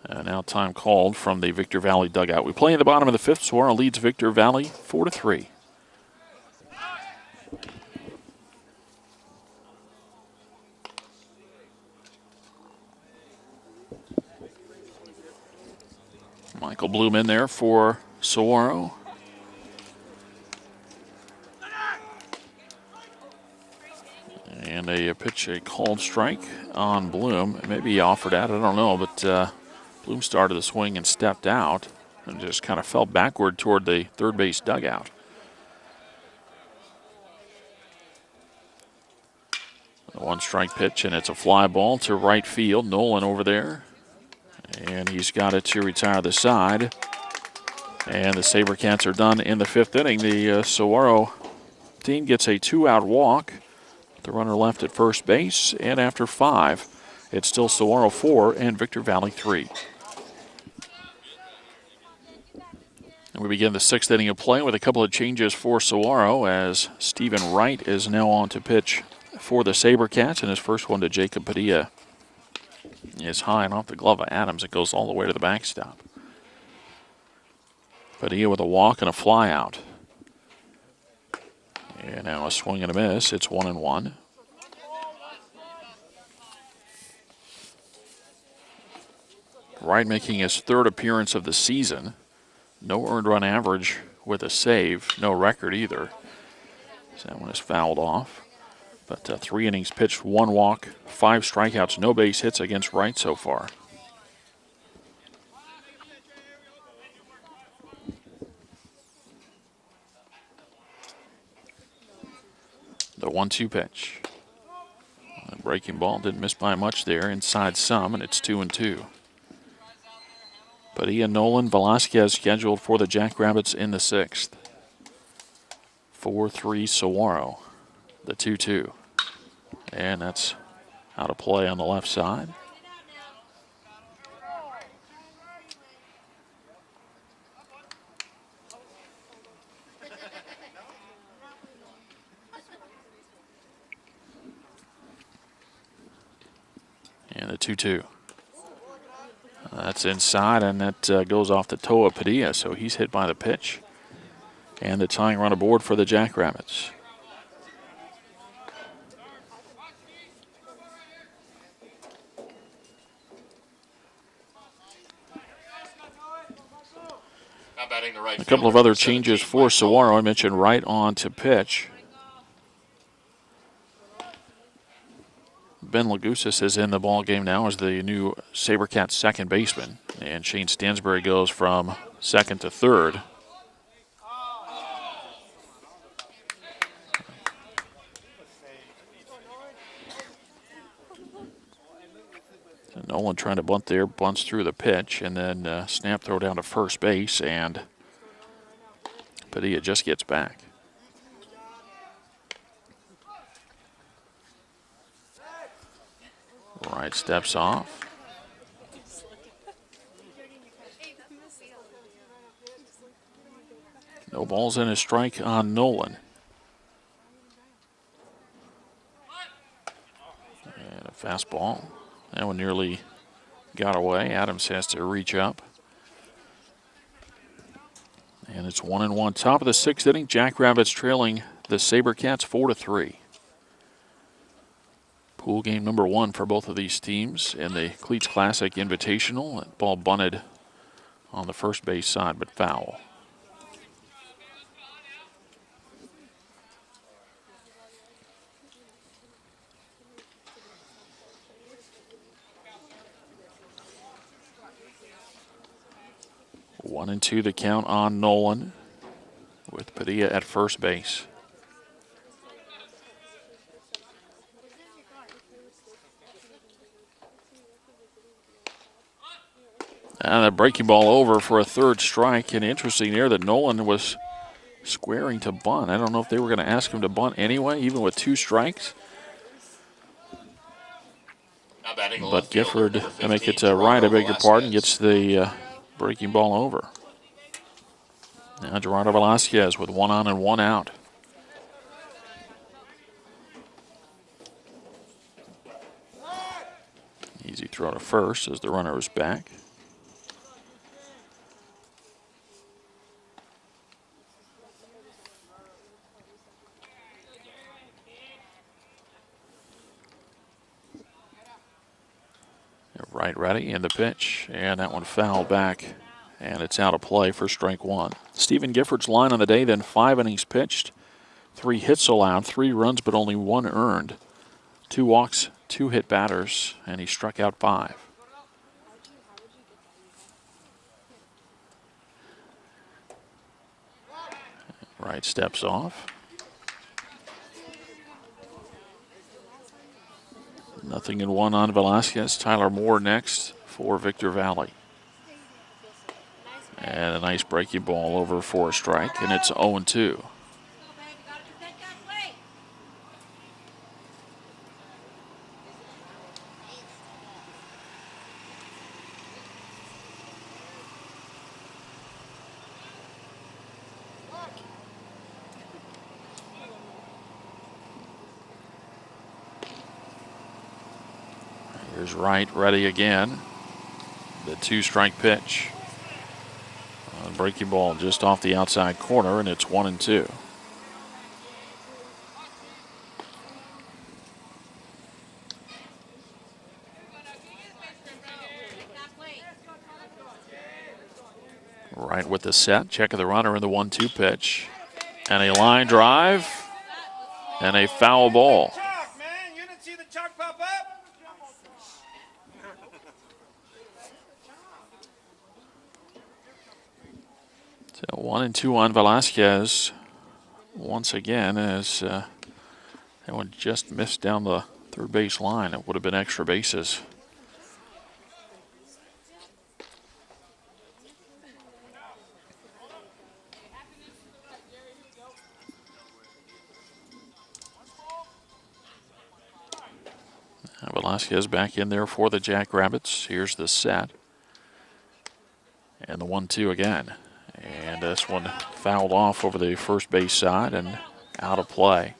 Speaker 1: And now time called from the Victor Valley dugout. We play in the bottom of the 5th. Saguaro leads Victor Valley 4-3. Michael Bloom in there for Saguaro. And a pitch, a called strike on Bloom. Maybe he offered out, I don't know, but Bloom started the swing and stepped out and just kind of fell backward toward the third base dugout. The 1-strike pitch, and it's a fly ball to right field. Nolan over there. And he's got it to retire the side. And the SaberCats are done in the 5th inning. The Saguaro team gets a 2-out walk. The runner left at first base. And after 5, it's still Saguaro 4 and Victor Valley 3. And we begin the 6th inning of play with a couple of changes for Saguaro as Stephen Wright is now on to pitch for the SaberCats. And his first one to Jacob Padilla is high and off the glove of Adams. It goes all the way to the backstop. Padilla with a walk and a fly out. And now a swing and a miss. It's 1-1. Wright making his 3rd appearance of the season. No earned run average with a save. No record either. So that one is fouled off. But 3 innings pitched, 1 walk, 5 strikeouts, no base hits against Wright so far. The 1-2 pitch. The breaking ball didn't miss by much there. Inside some, and it's 2-2. Padilla, Nolan, Velasquez scheduled for the Jackrabbits in the 6th. 4-3 Saguaro. The 2-2. And that's out of play on the left side. And the 2-2. That's inside, and that goes off the toe of Padilla, so he's hit by the pitch. And the tying run aboard for the Jackrabbits. A couple of other changes for Saguaro. I mentioned Wright on to pitch. Ben Lagusis is in the ball game now as the new SaberCats second baseman. And Shane Stansbury goes from second to third. So Nolan trying to bunt there, bunts through the pitch, and then snap throw down to first base, and Padilla just gets back. Wright steps off. No balls and a strike on Nolan. And a fastball. That one nearly got away. Adams has to reach up. And it's 1-1. Top of the 6th inning. Jackrabbits trailing the SaberCats 4-3. Pool game number 1 for both of these teams in the Cleats Classic Invitational. That ball bunted on the first base side, but foul. One and two the count on Nolan with Padilla at first base. And the breaking ball over for a 3rd strike. And interesting there that Nolan was squaring to bunt. I don't know if they were going to ask him to bunt anyway, even with 2 strikes. But Gifford, I make it Wright, I beg your pardon, gets the breaking ball over. Now Gerardo Velasquez with 1 on and 1 out. Easy throw to first as the runner is back. Right ready in the pitch, and that one fouled back, and it's out of play for strike 1. Stephen Gifford's line on the day, then 5 innings pitched, 3 hits allowed, 3 runs, but only 1 earned. 2 walks, 2 hit batters, and he struck out 5. Wright steps off. 0-1 on Velasquez. Tyler Moore next for Victor Valley. And a nice breaking ball over for a strike, and it's 0-2. Here's Wright ready again. The 2-strike pitch. Breaking ball just off the outside corner, and it's 1-2. Right with the set, check of the runner in the 1-2 pitch. And a line drive, and a foul ball. So 1-2 on Velasquez. Once again, as that one just missed down the third base line. It would have been extra bases. Now Velasquez back in there for the Jackrabbits. Here's the set. And the 1-2 again. And this one fouled off over the first base side and out of play.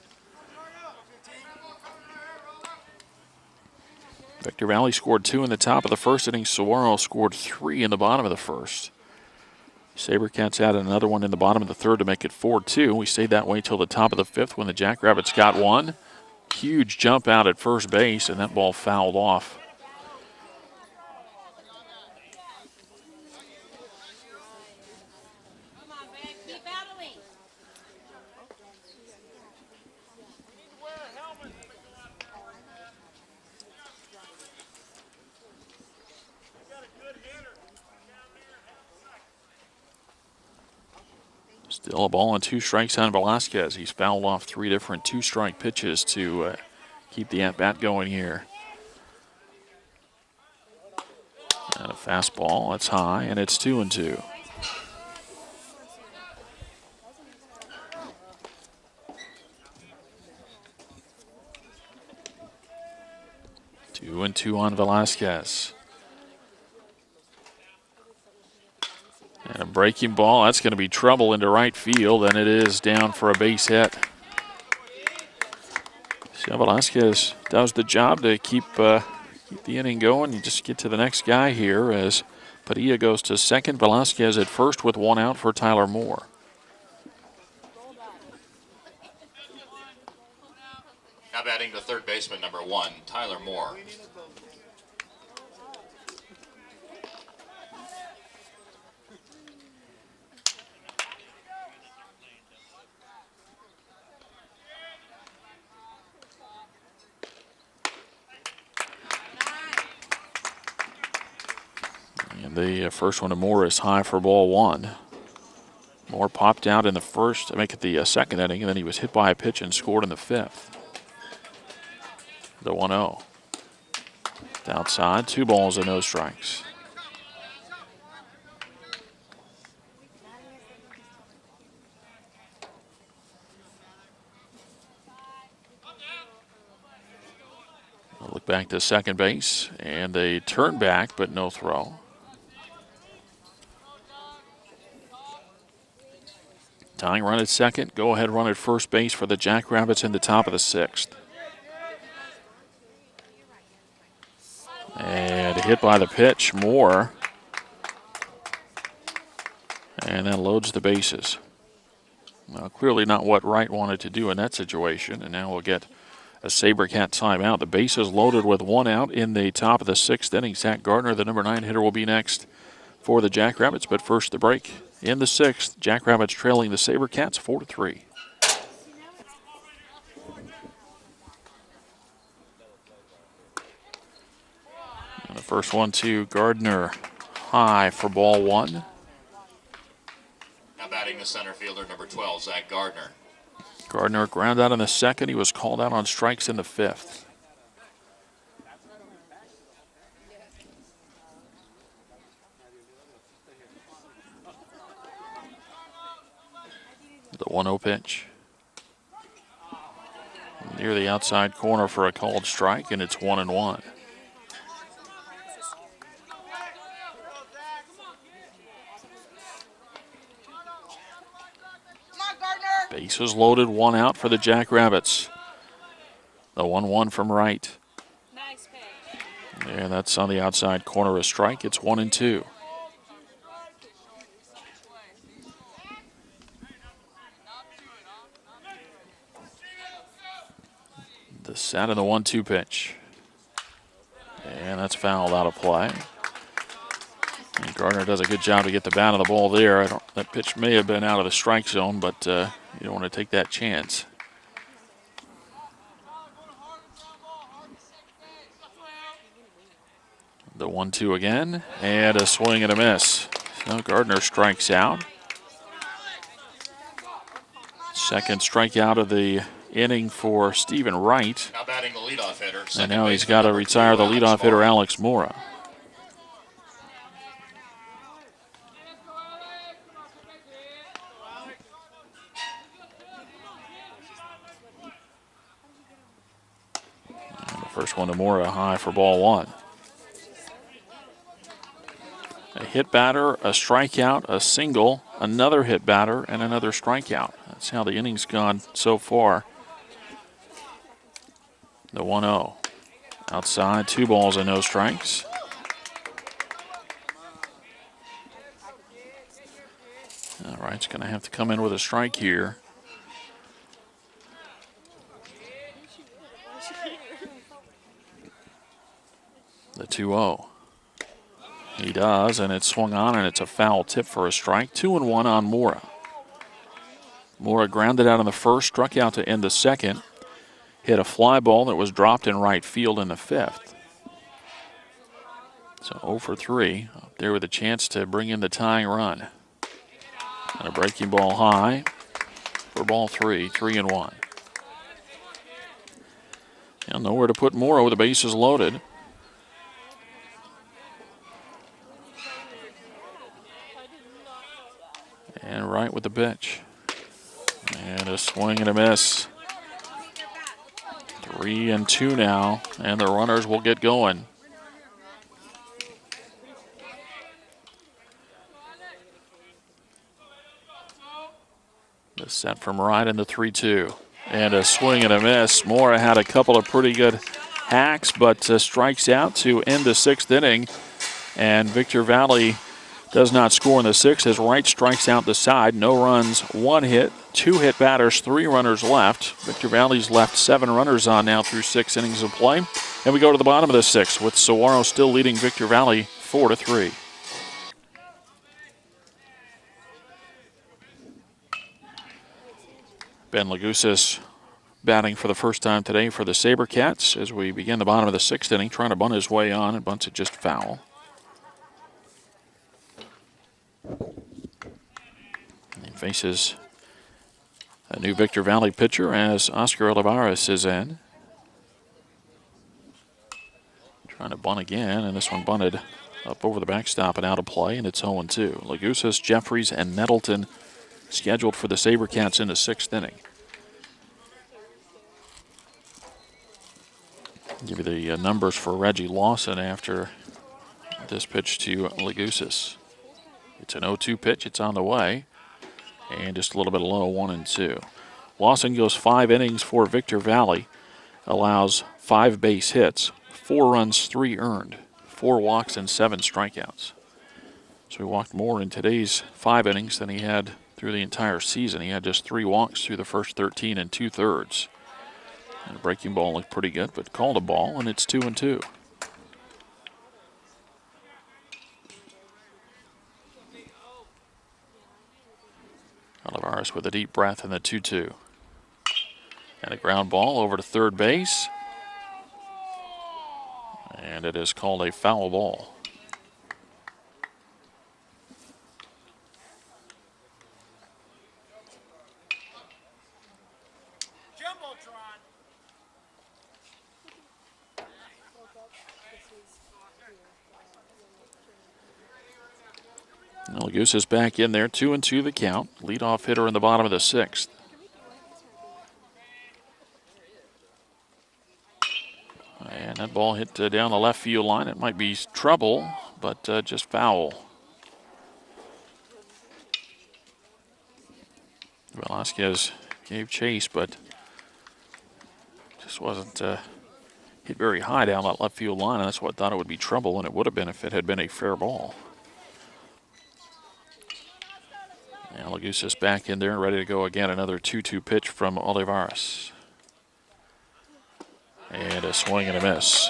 Speaker 1: Victor Valley scored 2 in the top of the first inning. Saguaro scored 3 in the bottom of the first. SaberCats added another one in the bottom of the third to make it 4-2. We stayed that way till the top of the fifth when the Jackrabbits got one. Huge jump out at first base, and that ball fouled off. Still a ball and 2 strikes on Velasquez. He's fouled off 3 different 2-strike pitches to keep the at-bat going here. And a fastball, that's high, and it's 2-2. Two and two on Velasquez. And a breaking ball, that's going to be trouble into right field, and it is down for a base hit. So Velasquez does the job to keep the inning going. You just get to the next guy here as Padilla goes to second. Velasquez at first with 1 out for Tyler Moore.
Speaker 2: Now batting to third baseman number 1, Tyler Moore.
Speaker 1: And the first one to Moore is high for ball 1. Moore popped out in the first to make it the second inning, and then he was hit by a pitch and scored in the 5th. The 1-0. Outside, 2 balls and no strikes. I'll look back to second base, and they turn back, but no throw. Tying run at second, go ahead run at first base for the Jackrabbits in the top of the 6th. And hit by the pitch, Moore. And then loads the bases. Well, clearly not what Wright wanted to do in that situation, and now we'll get a SaberCat timeout. The bases loaded with 1 out in the top of the 6th inning. Zach Gardner, the number 9 hitter, will be next for the Jackrabbits, but first the break. In the 6th, Jackrabbits trailing the SaberCats 4-3. And the first one to Gardner, high for ball 1.
Speaker 2: Now batting the center fielder number 12, Zach Gardner.
Speaker 1: Gardner ground out in the 2nd. He was called out on strikes in the 5th. The 1-0 pitch. Near the outside corner for a called strike, and it's 1-1. Bases loaded, 1 out for the Jackrabbits. The 1-1 from right.
Speaker 3: Nice pitch.
Speaker 1: And that's on the outside corner, a strike. It's 1-2. The set and the 1-2 pitch. And that's fouled out of play. And Gardner does a good job to get the bat on the ball there. That pitch may have been out of the strike zone, but you don't want to take that chance. The 1-2 again, and a swing and a miss. So Gardner strikes out. Second strikeout of the inning for Stephen Wright.
Speaker 2: Now batting the leadoff hitter.
Speaker 1: And now he's got to retire the leadoff hitter, Alex Mora. And the first one to Mora, high for ball 1. A hit batter, a strikeout, a single, another hit batter, and another strikeout. That's how the inning's gone so far. The 1-0. Outside, 2 balls and no strikes. All right, it's going to have to come in with a strike here. The 2-0. He does, and it's swung on, and it's a foul tip for a strike. 2-1 on Mora. Mora grounded out in the first, struck out to end the second. Hit a fly ball that was dropped in right field in the 5th. So 0 for 3, up there with a chance to bring in the tying run. And a breaking ball high for ball 3, 3-1. And nowhere to put Mora with the bases loaded. And right with the pitch. And a swing and a miss. 3-2 now, and the runners will get going. The set from right in the 3-2. And a swing and a miss. Mora had a couple of pretty good hacks, but strikes out to end the 6th inning. And Victor Valley does not score in the 6th as Wright strikes out the side. No runs, 1 hit, 2 hit batters, 3 runners left. Victor Valley's left 7 runners on now through 6 innings of play. And we go to the bottom of the 6th with Saguaro still leading Victor Valley 4-3. Ben Lagusis batting for the first time today for the SaberCats as we begin the bottom of the 6th inning, trying to bunt his way on, and bunts it just foul. He faces a new Victor Valley pitcher as Oscar Olivares is in. Trying to bunt again, and this one bunted up over the backstop and out of play, and it's 0-2. Lagusis, Jeffries, and Nettleton scheduled for the SaberCats in the 6th inning. Give you the numbers for Reggie Lawson after this pitch to Lagusis. It's an 0-2 pitch. It's on the way. And just a little bit low, 1-2. Lawson goes 5 innings for Victor Valley. Allows 5 base hits, 4 runs, 3 earned, 4 walks, and 7 strikeouts. So he walked more in today's 5 innings than he had through the entire season. He had just 3 walks through the first 13 2/3. And the breaking ball looked pretty good, but called a ball, and it's 2-2. Olivares with a deep breath in the 2-2. And a ground ball over to third base. And it is called a foul ball. Well, Goose is back in there, 2-2 the count. Leadoff hitter in the bottom of the 6th. And that ball hit down the left field line. It might be trouble, but just foul. Velasquez gave chase, but just wasn't hit very high down that left field line. And that's what thought it would be trouble, and it would have been if it had been a fair ball. Now Lagusa's back in there, ready to go again. Another 2-2 pitch from Olivares. And a swing and a miss.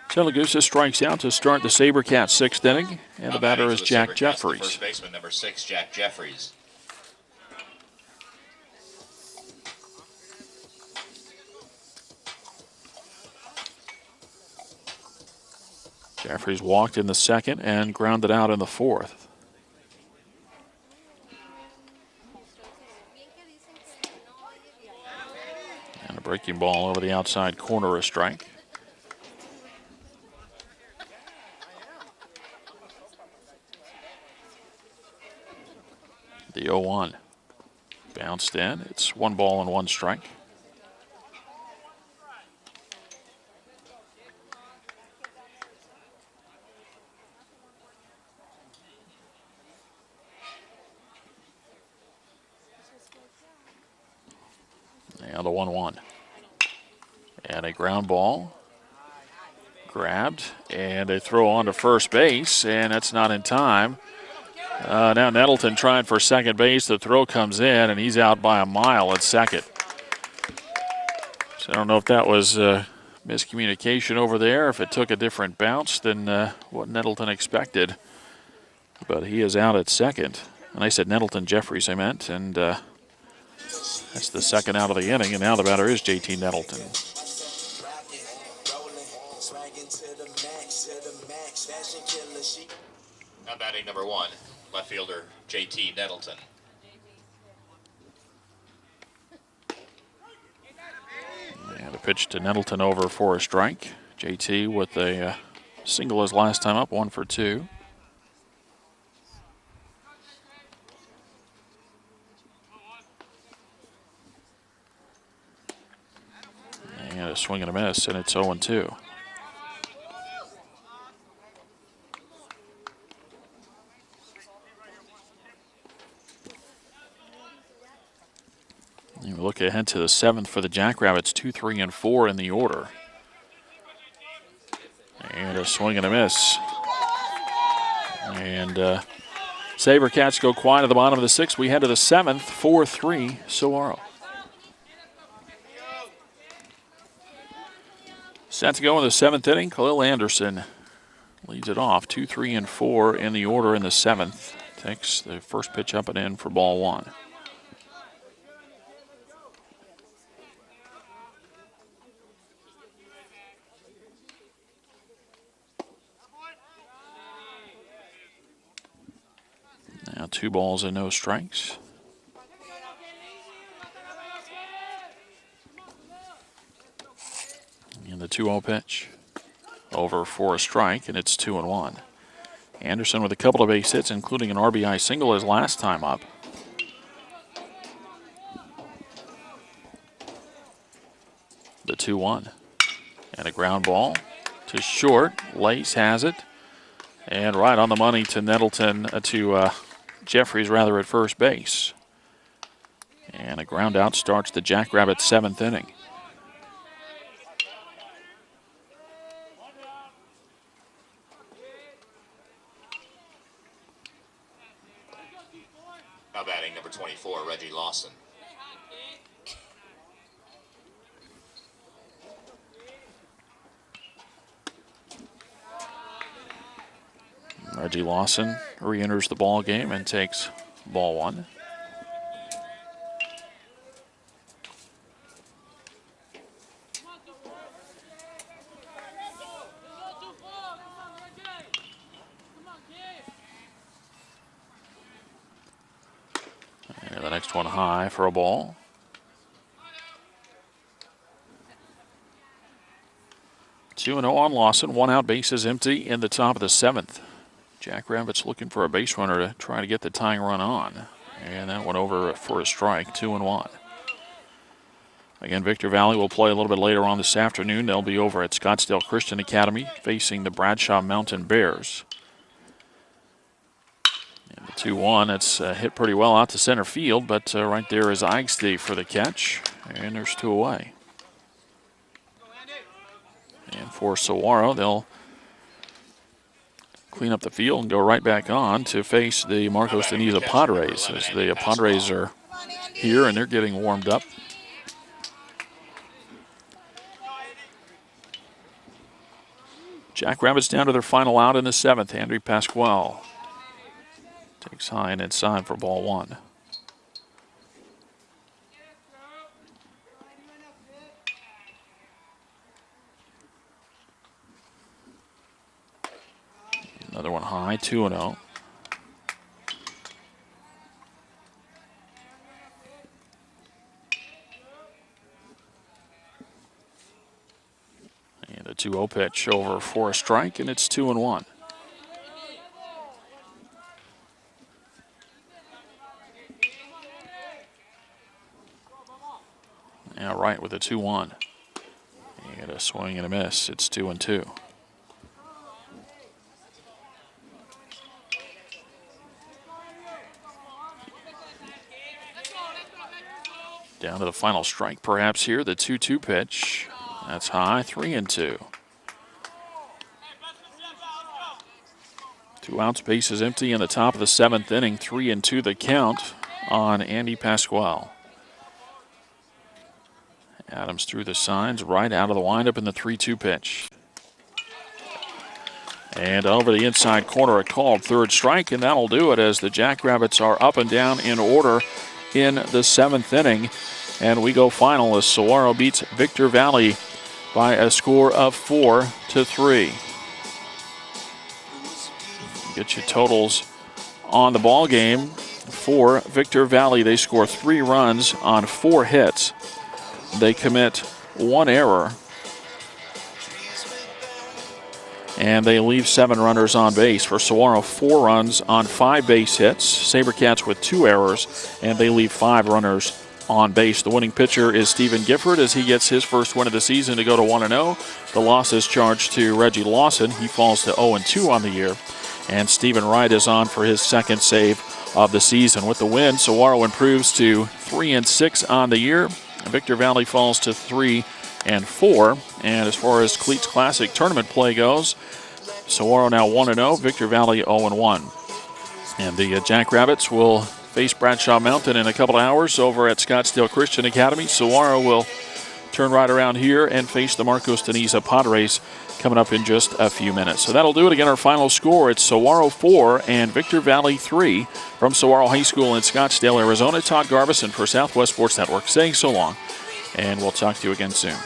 Speaker 1: Telegusa strikes out to start the SaberCats 6th inning, and the batter is Jack Jeffries.
Speaker 2: First baseman, number 6, Jack Jeffries.
Speaker 1: Jeffries walked in the 2nd and grounded out in the 4th. And a breaking ball over the outside corner, a strike. The 0-1 bounced in. It's 1 ball and 1 strike. Now the 1-1. And a ground ball. Grabbed. And a throw on to first base. And that's not in time. Now Nettleton trying for second base. The throw comes in, and he's out by a mile at second. So I don't know if that was miscommunication over there, if it took a different bounce than what Nettleton expected. But he is out at second. And I said Nettleton Jeffries, I meant. And that's the second out of the inning. And now the batter is JT Nettleton.
Speaker 2: Now batting number 1, left fielder JT Nettleton.
Speaker 1: And a pitch to Nettleton over for a strike. JT with a single his last time up, 1 for 2. And a swing and a miss, and it's 0-2. You look ahead to the 7th for the Jackrabbits, 2, 3, and 4 in the order. And a swing and a miss. And SaberCats go quiet at the bottom of the 6th. We head to the 7th, 4-3, Saguaro. Set to go in the 7th inning. Khalil Anderson leads it off, 2, 3, and 4 in the order in the 7th. Takes the first pitch up and in for ball 1. Now 2 balls and no strikes. And the 2-0 pitch. Over for a strike, and it's 2-1. Anderson with a couple of base hits, including an RBI single his last time up. The 2-1. And a ground ball to short. Lace has it. And right on the money to Nettleton, Jeffries rather, at first base. And a ground out starts the Jackrabbits' 7th inning.
Speaker 2: Now batting number 24, Reggie Lawson.
Speaker 1: Reggie Lawson re-enters the ball game and takes ball 1. And the next one high for a ball. Two 2-0 on Lawson. 1 out, bases empty in the top of the 7th. Jackrabbits looking for a base runner to try to get the tying run on. And that went over for a strike, 2-1. Again, Victor Valley will play a little bit later on this afternoon. They'll be over at Scottsdale Christian Academy facing the Bradshaw Mountain Bears. And the 2-1, that's hit pretty well out to center field, but right there is Eichste for the catch. And there's 2 away. And for Saguaro, they'll clean up the field and go right back on to face the Marcos Deniza Padres, as the Padres are here and they're getting warmed up. Jackrabbits down to their final out in the 7th. Andrew Pasquale takes high and inside for ball 1. Another one high, 2-0. And a 2-0 pitch over for a strike, and it's 2-1. Now right with a 2-1. And a swing and a miss. It's 2-2. Down to the final strike perhaps here, the 2-2 pitch. That's high, 3-2. 2 outs, bases empty in the top of the 7th inning. 3-2 the count on Andy Pasquale. Adams through the signs, right out of the windup in the 3-2 pitch. And over the inside corner, a called 3rd strike, and that'll do it as the Jackrabbits are up and down in order in the 7th inning. And we go final as Saguaro beats Victor Valley by a score of 4-3. Get your totals on the ball game. For Victor Valley, they score 3 runs on 4 hits. They commit 1 error. And they leave 7 runners on base. For Saguaro, 4 runs on 5 base hits. SaberCats with 2 errors, and they leave 5 runners on base. The winning pitcher is Stephen Gifford as he gets his first win of the season to go to 1-0. The loss is charged to Reggie Lawson. He falls to 0-2 on the year. And Stephen Wright is on for his 2nd save of the season. With the win, Saguaro improves to 3-6 on the year. Victor Valley falls to 3-4. And as far as Cleats Classic tournament play goes, Saguaro now 1-0, Victor Valley 0-1. And the Jackrabbits will face Bradshaw Mountain in a couple of hours over at Scottsdale Christian Academy. Saguaro will turn right around here and face the Marcos Deniza Padres coming up in just a few minutes. So that'll do it. Again, our final score, it's Saguaro 4 and Victor Valley 3 from Saguaro High School in Scottsdale, Arizona. Todd Garbison for Southwest Sports Network saying so long, and we'll talk to you again soon.